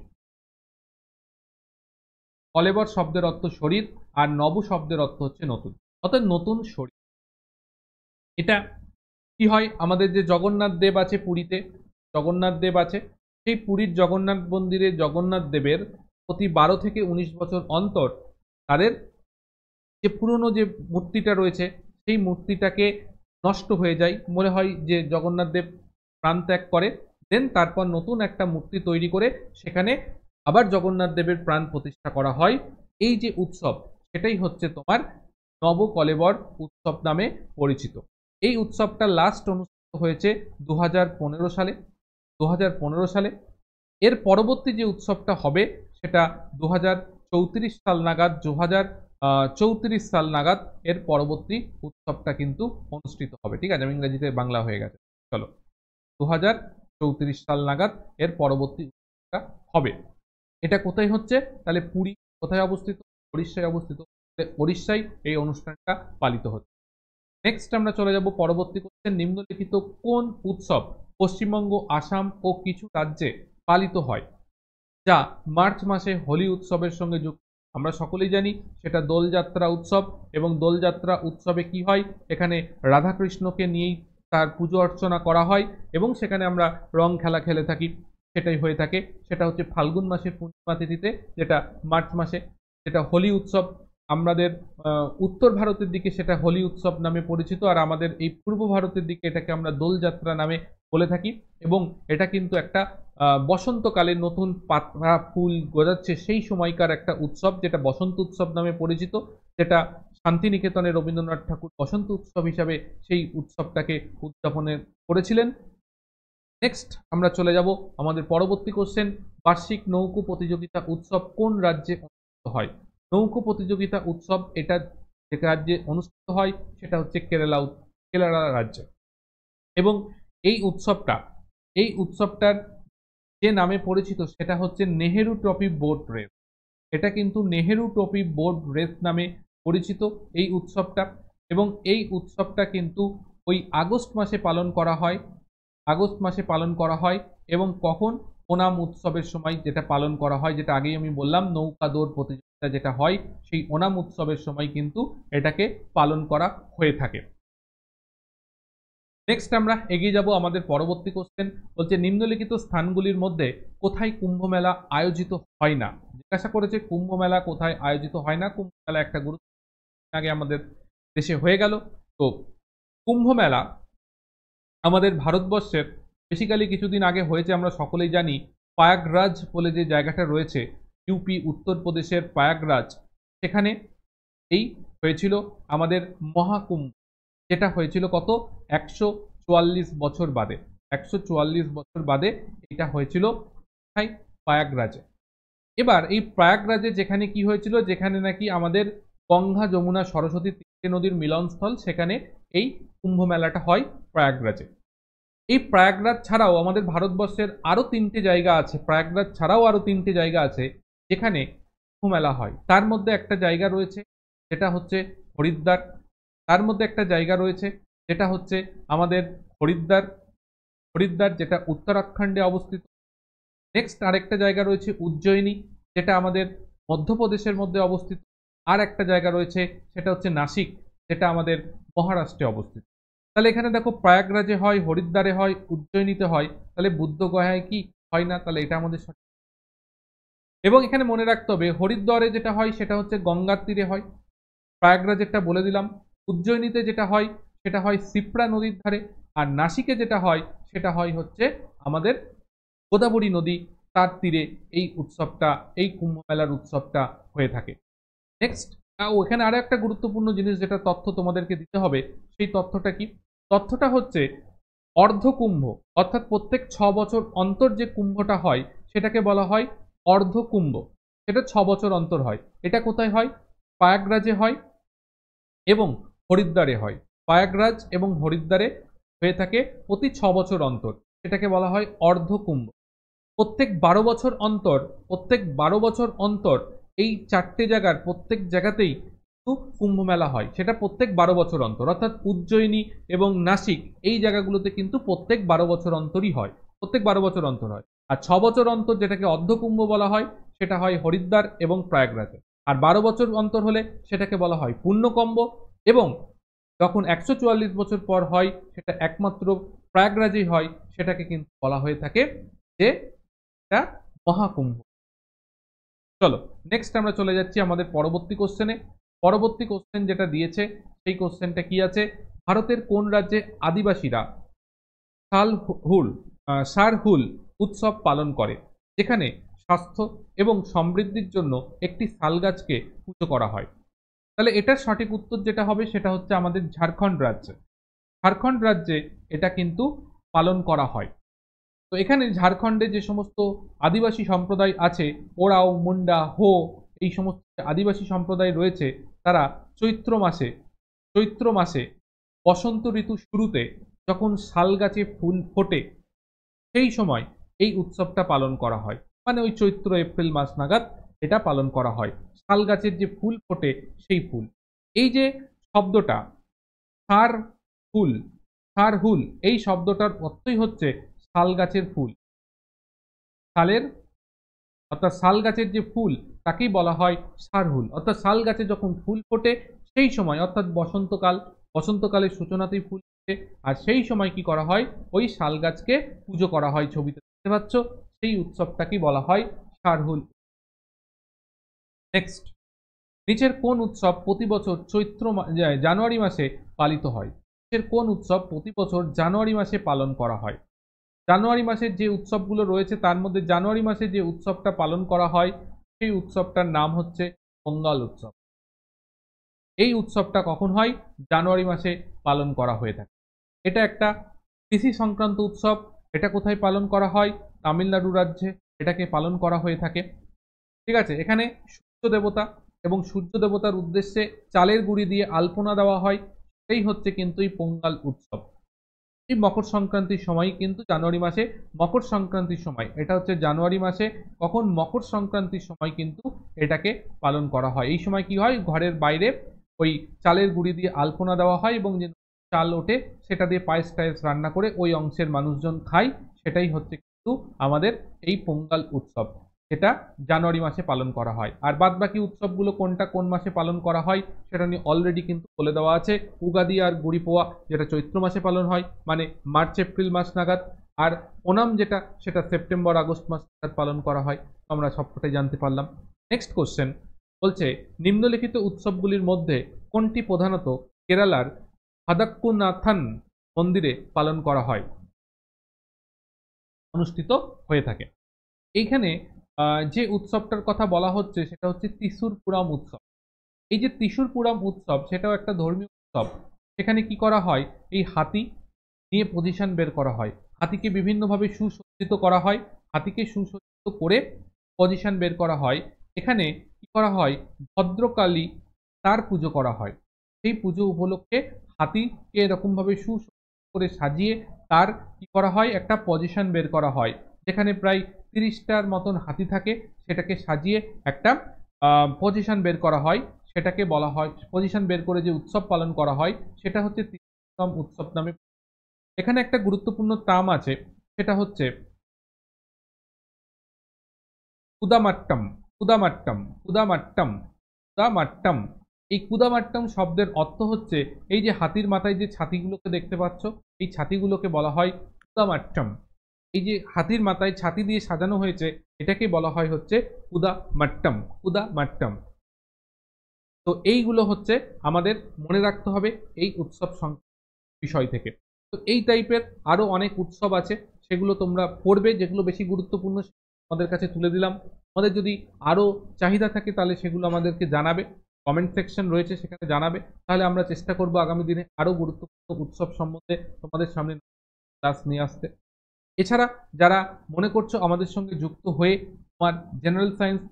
কলেবর শব্দের অর্থ শরীর, আর নব শব্দের অর্থ হচ্ছে নতুন, অর্থাৎ নতুন শরীর। এটা কি হয়, আমাদের যে জগন্নাথ দেব আছে পুরীতে, জগন্নাথ দেব আছে, সেই পুরীর জগন্নাথ মন্দিরে জগন্নাথ দেবের প্রতি 12 থেকে 19 বছর অন্তর তাদের যে পুরনো যে মূর্তিটা রয়েছে সেই মূর্তিটাকে নষ্ট হয়ে যায়, মনে হয় যে জগন্নাথ দেব প্রাণ ত্যাগ করে, দেন তারপর নতুন একটা মূর্তি তৈরি করে সেখানে আবার জগন্নাথ দেবের প্রাণ প্রতিষ্ঠা করা হয়। এই যে উৎসব, সেটাই হচ্ছে তোমার নবকলেবর উৎসব নামে পরিচিত। এই উৎসবটা লাস্ট অনুষ্ঠিত হয়েছে 2015 সালে। 2015 সালে। এর পরবর্তী যে উৎসবটা হবে সেটা 2034 সাল নাগাদ, 2034 সাল নাগাদ এর পরবর্তী উৎসবটা কিন্তু অনুষ্ঠিত হবে। ঠিক আছে, আমি ইংরেজিতে বাংলা হয়ে গেছে। চলো, 2034 সাল নাগাদ এর পরবর্তী উৎসবটা হবে। এটা কোথায় হচ্ছে? তাহলে পুরী কোথায় অবস্থিত? উড়িষ্যায় অবস্থিত। উড়িষ্যায় এই অনুষ্ঠানটা পালিত হচ্ছে। নেক্সট আমরা চলে যাব পরবর্তী কোশ্চেন, নিম্নলিখিত কোন উৎসব পশ্চিমবঙ্গ, আসাম ও কিছু রাজ্যে পালিত হয় যা মার্চ মাসে হোলি উৎসবের সঙ্গে যুক্ত? আমরা সকলেই জানি সেটা দোলযাত্রা উৎসব, এবং দোলযাত্রা উৎসবে কি হয়, এখানে রাধাকৃষ্ণকে নিয়েই তার পুজো অর্চনা করা হয়, এবং সেখানে আমরা রং খেলা খেলে থাকি। সেটাই হয়ে থাকে, সেটা হচ্ছে ফাল্গুন মাসের পূর্ণিমা তিথিতে, যেটা মার্চ মাসে, যেটা হোলি উৎসব। আমাদের উত্তর ভারতের দিকে সেটা হোলি উৎসব নামে পরিচিত, আর আমাদের এই পূর্ব ভারতের দিকে এটাকে আমরা দোলযাত্রা নামে বলে থাকি। এবং এটা কিন্তু একটা বসন্তকালে নতুন পাতা ফুল গজাচ্ছে সেই সময়কার একটা উৎসব, যেটা বসন্ত উৎসব নামে পরিচিত, যেটা শান্তিনিকেতনে রবীন্দ্রনাথ ঠাকুর বসন্ত উৎসব হিসাবে সেই উৎসবটাকে উদযাপনে করেছিলেন। নেক্সট আমরা চলে যাব আমাদের পরবর্তী কোশ্চেন, বার্ষিক নৌকো প্রতিযোগিতা উৎসব কোন রাজ্যে অনুষ্ঠিত হয়? নৌকো প্রতিযোগিতা উৎসব এটা যে রাজ্যে অনুষ্ঠিত হয় সেটা হচ্ছে কেরালা রাজ্যে। এবং এই উৎসবটার যে নামে পরিচিত সেটা হচ্ছে নেহেরু ট্রফি বোট রেস। এটা কিন্তু নেহেরু ট্রফি বোট রেস নামে পরিচিত এই উৎসবটা। এবং এই উৎসবটা কিন্তু ওই আগস্ট মাসে পালন করা হয়, এবং কখন? ওনাম উৎসবের সময় যেটা পালন করা হয়, যেটা আগেই আমি বললাম নৌকা দৌড় প্রতিযোগিতা যেটা হয়, সেই ওনাম উৎসবের সময় কিন্তু এটাকে পালন করা হয়ে থাকে। নেক্সট আমরা এগিয়ে যাব আমাদের পরবর্তী কোশ্চেন। বলছে নিম্নলিখিত স্থানগুলির মধ্যে কোথায় কুম্ভ মেলা আয়োজিত হয় না? জিজ্ঞাসা করেছে কুম্ভ মেলা কোথায় আয়োজিত হয় না। কুম্ভ মেলা একটা গুরুত্বপূর্ণ আগে আমাদের দেশে হয়ে গেল। তো কুম্ভ মেলা আমাদের ভারতবর্ষের বেসিক্যালি কিছুদিন আগে হয়েছে, আমরা সকলেই জানি। প্রয়াগরাজ বলে যে জায়গাটা রয়েছে ইউপি উত্তরপ্রদেশের প্রয়াগরাজ, সেখানে এই হয়েছিল আমাদের মহাকুম্ভ, যেটা হয়েছিল কত? 144 বছর বাদে। 144 বছর বাদে এটা হয়েছিল প্রয়াগরাজে। এবার এই প্রয়াগরাজে যেখানে কি হয়েছিল, যেখানে নাকি আমাদের গঙ্গা যমুনা সরস্বতী তিনটে নদীর মিলনস্থল, সেখানে এই কুম্ভ মেলাটা হয় প্রয়াগরাজে। এই প্রয়াগরাজ ছাড়াও আমাদের ভারতবর্ষের আরো তিনটে জায়গা আছে, প্রয়াগরাজ ছাড়াও আরো তিনটে জায়গা আছে যেখানে কুম্ভ মেলা হয়। তার মধ্যে একটা জায়গা রয়েছে যেটা হচ্ছে হরিদ্বার, তার মধ্যে একটা জায়গা রয়েছে যেটা হচ্ছে আমাদের হরিদ্বার যেটা উত্তরাখণ্ডে অবস্থিত। নেক্সট আরেকটা জায়গা রয়েছে উজ্জয়িনী, যেটা আমাদের মধ্যপ্রদেশের মধ্যে অবস্থিত। আর একটা জায়গা রয়েছে সেটা হচ্ছে নাসিক, যেটা আমাদের মহারাষ্ট্রে অবস্থিত। তাহলে এখানে দেখো প্রয়াগরাজে হয়, হরিদ্বারে হয়, উজ্জয়িনীতে হয়, তাহলে বুদ্ধগয়ায় কি হয় না? তাহলে এটা আমাদের সঠিক। এবং এখানে মনে রাখতে হবে হরিদ্বারে যেটা হয় সেটা হচ্ছে গঙ্গার তীরে হয়, প্রয়াগরাজেরটা বলে দিলাম। উজ্জয়িনীতে যেটা হয় সেটা হয় সিপ্রা নদীর ধারে, আর নাসিকে যেটা হয় সেটা হয় হচ্ছে আমাদের গোদাবরী নদী তার তীরে এই উৎসবটা, এই কুম্ভ মেলার উৎসবটা হয়ে থাকে। নেক্সট ওখানে আরো একটা গুরুত্বপূর্ণ জিনিস যেটা তথ্য তোমাদেরকে দিতে হবে, সেই তথ্যটা কি? তথ্যটা হচ্ছে অর্ধকুম্ভ, অর্থাৎ প্রত্যেক 6 বছর অন্তর যে কুম্ভটা হয় সেটাকে বলা হয় অর্ধকুম্ভ। সেটা 6 বছর অন্তর হয়। এটা কোথায় হয়? প্রয়াগরাজে হয় এবং হরিদ্বারে হয়। প্রয়াগরাজ এবং হরিদ্বারে হয়ে থাকে প্রতি 6 বছর অন্তর, সেটাকে বলা হয় অর্ধকুম্ভ। প্রত্যেক 12 বছর অন্তর এই চারটে জায়গার প্রত্যেক জায়গাতেই কুম্ভ মেলা হয়, সেটা প্রত্যেক 12 বছর অন্তর। অর্থাৎ উজ্জয়িনী এবং নাসিক এই জায়গাগুলোতে কিন্তু প্রত্যেক 12 বছর অন্তরই হয়, প্রত্যেক 12 বছর অন্তর হয়। আর 6 বছর অন্তর যেটাকে অর্ধকুম্ভ বলা হয় সেটা হয় হরিদ্বার এবং প্রয়াগরাজে। আর 12 বছর অন্তর হলে সেটাকে বলা হয় পূর্ণকুম্ভ। এবং যখন 144 বছর পর হয় সেটা একমাত্র প্রয়াগরাজেই হয়, সেটাকে কিন্তু বলা হয়ে থাকে যে এটা মহাকুম্ভ। চলো নেক্সট আমরা চলে যাচ্ছি আমাদের পরবর্তী কোশ্চেনে। পরবর্তী কোশ্চেন যেটা দিয়েছে সেই কোশ্চেনটা কি আছে? ভারতের কোন রাজ্যে আদিবাসীরা সারহুল উৎসব পালন করে, যেখানে স্বাস্থ্য এবং সমৃদ্ধির জন্য একটি শাল গাছকে পুজো করা হয়? তাহলে এটার সঠিক উত্তর যেটা হবে সেটা হচ্ছে আমাদের ঝাড়খণ্ড রাজ্যে। ঝাড়খণ্ড রাজ্যে এটা কিন্তু পালন করা হয়। তো এখানে ঝাড়খণ্ডে যে সমস্ত আদিবাসী সম্প্রদায় আছে, ওরাও, মুন্ডা, হো, এই সমস্ত আদিবাসী সম্প্রদায় রয়েছে, তারা চৈত্র মাসে বসন্ত ঋতু শুরুতে যখন শাল গাছে ফুল ফোটে সেই সময় এই উৎসবটা পালন করা হয়। মানে ওই চৈত্র এপ্রিল মাস নাগাদ এটা পালন করা হয়। শাল গাছের যে ফুল ফোটে সেই ফুল। এই যে শব্দটা সার ফুল, সারহুল, এই শব্দটার অর্থই হচ্ছে শাল গাছের ফুল। শালের অর্থাৎ শাল গাছের যে ফুল তাকেই বলা হয় সারহুল। অর্থাৎ শাল গাছে যখন ফুল ফোটে সেই সময়, অর্থাৎ বসন্তকালের সূচনাতেই ফুল ফোটে, আর সেই সময় কি করা হয়? ওই শাল গাছকে পুজো করা হয়, ছবিতে দেখতে পাচ্ছ। সেই উৎসবটাকেই বলা হয় সারহুল। নেক্সট, নিচের কোন উৎসব প্রতি বছর জানুয়ারি মাসে পালিত হয়? নিচের কোন উৎসব প্রতি বছর জানুয়ারি মাসে পালন করা হয়? জানুয়ারি মাসের যে উৎসবগুলো রয়েছে তার মধ্যে জানুয়ারি মাসে যে উৎসবটা পালন করা হয় সেই উৎসবটার নাম হচ্ছে পোঙ্গল উৎসব। এই উৎসবটা কখন হয়? জানুয়ারি মাসে পালন করা হয়ে থাকে। এটা একটা কৃষি সংক্রান্ত উৎসব। এটা কোথায় পালন করা হয়? তামিলনাড়ু রাজ্যে এটাকে পালন করা হয়ে থাকে। ঠিক আছে, এখানে সূর্য দেবতা এবং সূর্য দেবতার উদ্দেশ্যে চালের গুঁড়ি দিয়ে আলপনা দেওয়া হয়। এই হচ্ছে কিন্তু এই পোঙ্গল উৎসব। এই মকর সংক্রান্তির সময় কিন্তু জানুয়ারি মাসে মকর সংক্রান্তির সময়, এটা হচ্ছে জানুয়ারি মাসে কখন মকর সংক্রান্তির সময় কিন্তু এটাকে পালন করা হয়। এই সময় কি হয়, ঘরের বাইরে ওই চালের গুঁড়ি দিয়ে আলপনা দেওয়া হয় এবং যে চাল ওঠে সেটা দিয়ে পায়েস টায়েস রান্না করে ওই অংশের মানুষজন খায়। সেটাই হচ্ছে কিন্তু আমাদের এই পোঙ্গল উৎসব, এটা জানুয়ারি মাসে পালন করা হয়। আর বাদ বাকি উৎসবগুলো কোনটা কোন মাসে পালন করা হয় সেটা নিয়ে অলরেডি কিন্তু বলে দেওয়া আছে। উগাদি আর গুড়ি পোয়া যেটা চৈত্র মাসে পালন হয়, মানে মার্চ এপ্রিল মাস নাগাদ। আর ওনাম যেটা, সেটা সেপ্টেম্বর আগস্ট মাস নাগাদ পালন করা হয়। আমরা সবটাই জানতে পারলাম। নেক্সট কোশ্চেন বলছে, নিম্নলিখিত উৎসবগুলির মধ্যে কোনটি প্রধানত কেরালার হাদাক্কুনাথান মন্দিরে পালন করা হয়, অনুষ্ঠিত হয়ে থাকে? এইখানে যে উৎসবটার কথা বলা হচ্ছে সেটা হচ্ছে ত্রিশূর পুরাম উৎসব। এই যে ত্রিশূর পুরাম উৎসব, সেটাও একটা ধর্মীয় উৎসব। সেখানে কি করা হয়, এই হাতি নিয়ে পজিশন বের করা হয়, হাতিকে বিভিন্নভাবে সুসজ্জিত করা হয়, হাতিকে সুসজ্জিত করে পজিশন বের করা হয়। এখানে কি করা হয়, ভদ্রকালী তার পুজো করা হয়। সেই পুজো উপলক্ষে হাতিকে এরকমভাবে সুসজ্জিত করে সাজিয়ে তার কি করা হয়, একটা পজিশন বের করা হয়, যেখানে প্রায় 30টার মতন হাতি থাকে। সেটাকে সাজিয়ে একটা পজিশন বের করা হয়, সেটাকে বলা হয়, পজিশন বের করে যে উৎসব পালন করা হয় সেটা হচ্ছে ত্রিপুরাম উৎসব নামে। এখানে একটা গুরুত্বপূর্ণ টার্ম আছে, সেটা হচ্ছে কুদামাট্টম। কুদামাট্টম কুদামাট্টম কুদামাট্টম। এই কুদামাট্টম শব্দের অর্থ হচ্ছে, এই যে হাতির মাথায় যে ছাতিগুলোকে দেখতে পাচ্ছ, এই ছাতিগুলোকে বলা হয় কুদামাট্টম। এই যে হাতির মাথায় ছাতি দিয়ে সাজানো হয়েছে, এটাকে বলা হয় হচ্ছে কুদামাট্টম। কুদামাট্টম। তো এইগুলো হচ্ছে আমাদের মনে রাখতে হবে এই উৎসব বিষয় থেকে। তো এই টাইপের আরো অনেক উৎসব আছে, সেগুলো তোমরা পড়বে, যেগুলো বেশি গুরুত্বপূর্ণ আমাদের কাছে তুলে দিলাম। আমাদের যদি আরো চাহিদা থাকে তাহলে সেগুলো আমাদেরকে জানাবে, কমেন্ট সেকশন রয়েছে সেখানে জানাবে। তাহলে আমরা চেষ্টা করব আগামী দিনে আরো গুরুত্বপূর্ণ উৎসব সম্বন্ধে তোমাদের সামনে ক্লাস নিয়ে আসতে। এছাড়া যারা মনে করছো আমাদের সঙ্গে যুক্ত হয়ে তোমার general science,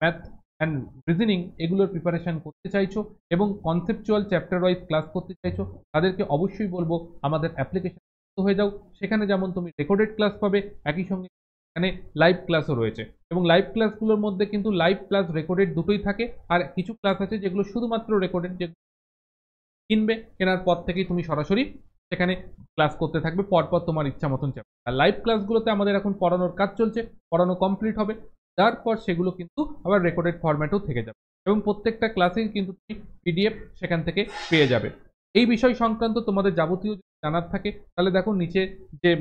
math and reasoning এগুলোর প্রিপারেশন করতে চাইছো এবং কনসেপচুয়াল চ্যাপ্টার ওয়াইজ ক্লাস করতে চাইছো, তাদেরকে অবশ্যই বলবো আমাদের অ্যাপ্লিকেশন হয়ে যাও। সেখানে যেমন তুমি রেকর্ডেড ক্লাস পাবে, একই সঙ্গে এখানে লাইভ ক্লাসও রয়েছে। এবং লাইভ ক্লাসগুলোর মধ্যে কিন্তু লাইভ প্লাস রেকর্ডেড দুটোই থাকে। আর কিছু ক্লাস আছে যেগুলো শুধুমাত্র রেকর্ডেড, যে কিনবে, কেনার পর থেকেই তুমি সরাসরি সেখানে ক্লাস করতে থাকবে পরপর তোমার ইচ্ছা মতন চ্যাপ্টার। আর লাইভ ক্লাসগুলোতে আমাদের এখন পড়ানোর কাজ চলছে, পড়ানো কমপ্লিট হবে, তারপর সেগুলো কিন্তু আবার রেকর্ডেড ফরম্যাটেও থেকে যাবে এবং প্রত্যেকটা ক্লাসেই কিন্তু তুমি পিডিএফ সেখান থেকে পেয়ে যাবে। এই বিষয় সংক্রান্ত তোমাদের যাবতীয় জানার থাকে তাহলে দেখো নিচে যে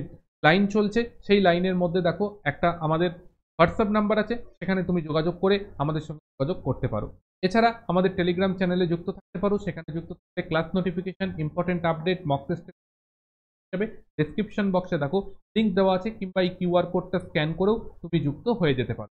লাইন চলছে সেই লাইনের মধ্যে দেখো একটা আমাদের হোয়াটসঅ্যাপ নাম্বার আছে, সেখানে তুমি যোগাযোগ করে আমাদের সঙ্গে যোগাযোগ করতে পারো। এছাড়া আমাদের টেলিগ্রাম চ্যানেলে যুক্ত থাকতে পারো, সেখানে যুক্ত থাকতে class notification, important update, mock test হিসেবে ডেসক্রিপশন বক্সে দেখো লিঙ্ক দেওয়া আছে, কিংবা এই কিউআর কোডটা স্ক্যান করেও তুমি যুক্ত হয়ে যেতে পারো।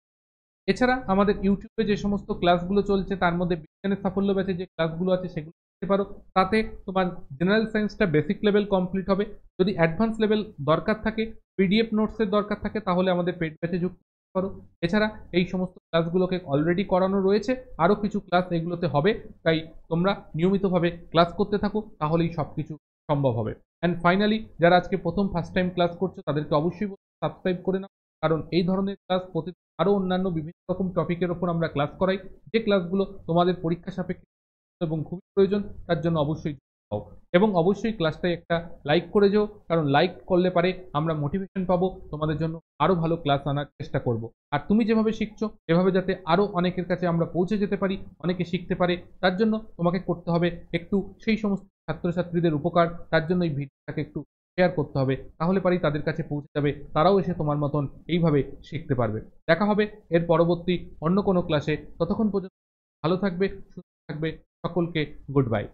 এছাড়া আমাদের ইউটিউবে যে সমস্ত ক্লাসগুলো চলছে তার মধ্যে বিজ্ঞানের সাফল্য ব্যাচে যে ক্লাসগুলো আছে সেগুলো দেখতে পারো। তাতে তোমার জেনারেল সায়েন্সটা বেসিক লেভেল কমপ্লিট হবে। যদি অ্যাডভান্স লেভেল দরকার থাকে, পিডিএফ নোটসের দরকার থাকে, তাহলে আমাদের পেড ব্যাচে যুক্ত হতে পারো। এছাড়া এই সমস্ত ক্লাসগুলোকে অলরেডি করানো রয়েছে, আরও কিছু ক্লাস এগুলোতে হবে, তাই তোমরা নিয়মিতভাবে ক্লাস করতে থাকো, তাহলেই সব কিছু সম্ভব হবে। অ্যান্ড ফাইনালি যারা আজকে প্রথম ফার্স্ট টাইম ক্লাস করছো তাদেরকে অবশ্যই সাবস্ক্রাইব করে নাও, কারণ এই ধরনের ক্লাস আরও অন্যান্য বিভিন্ন রকম টপিকের ওপর আমরা ক্লাস করাই, যে ক্লাসগুলো তোমাদের পরীক্ষা সাপেক্ষে এবং খুবই প্রয়োজন, তার জন্য অবশ্যই হও এবং অবশ্যই ক্লাসটাই একটা লাইক করে যাও, কারণ লাইক করলে পারে আমরা মোটিভেশন পাবো তোমাদের জন্য আরও ভালো ক্লাস আনার চেষ্টা করব। আর তুমি যেভাবে শিখছো এভাবে যাতে আরও অনেকের কাছে আমরা পৌঁছে যেতে পারি, অনেকে শিখতে পারে, তার জন্য তোমাকে করতে হবে একটু সেই সমস্ত ছাত্রছাত্রীদের উপকার, তার জন্য এই ভিডিওটাকে একটু শেয়ার করতে হবে, তাহলে পারেই তাদের কাছে পৌঁছে যাবে, তারাও এসে তোমার মতন এইভাবে শিখতে পারবে। দেখা হবে এর পরবর্তী অন্য কোনো ক্লাসে, ততক্ষণ পর্যন্ত ভালো থাকবে, সুস্থ থাকবে, সকলকে গুড বাই।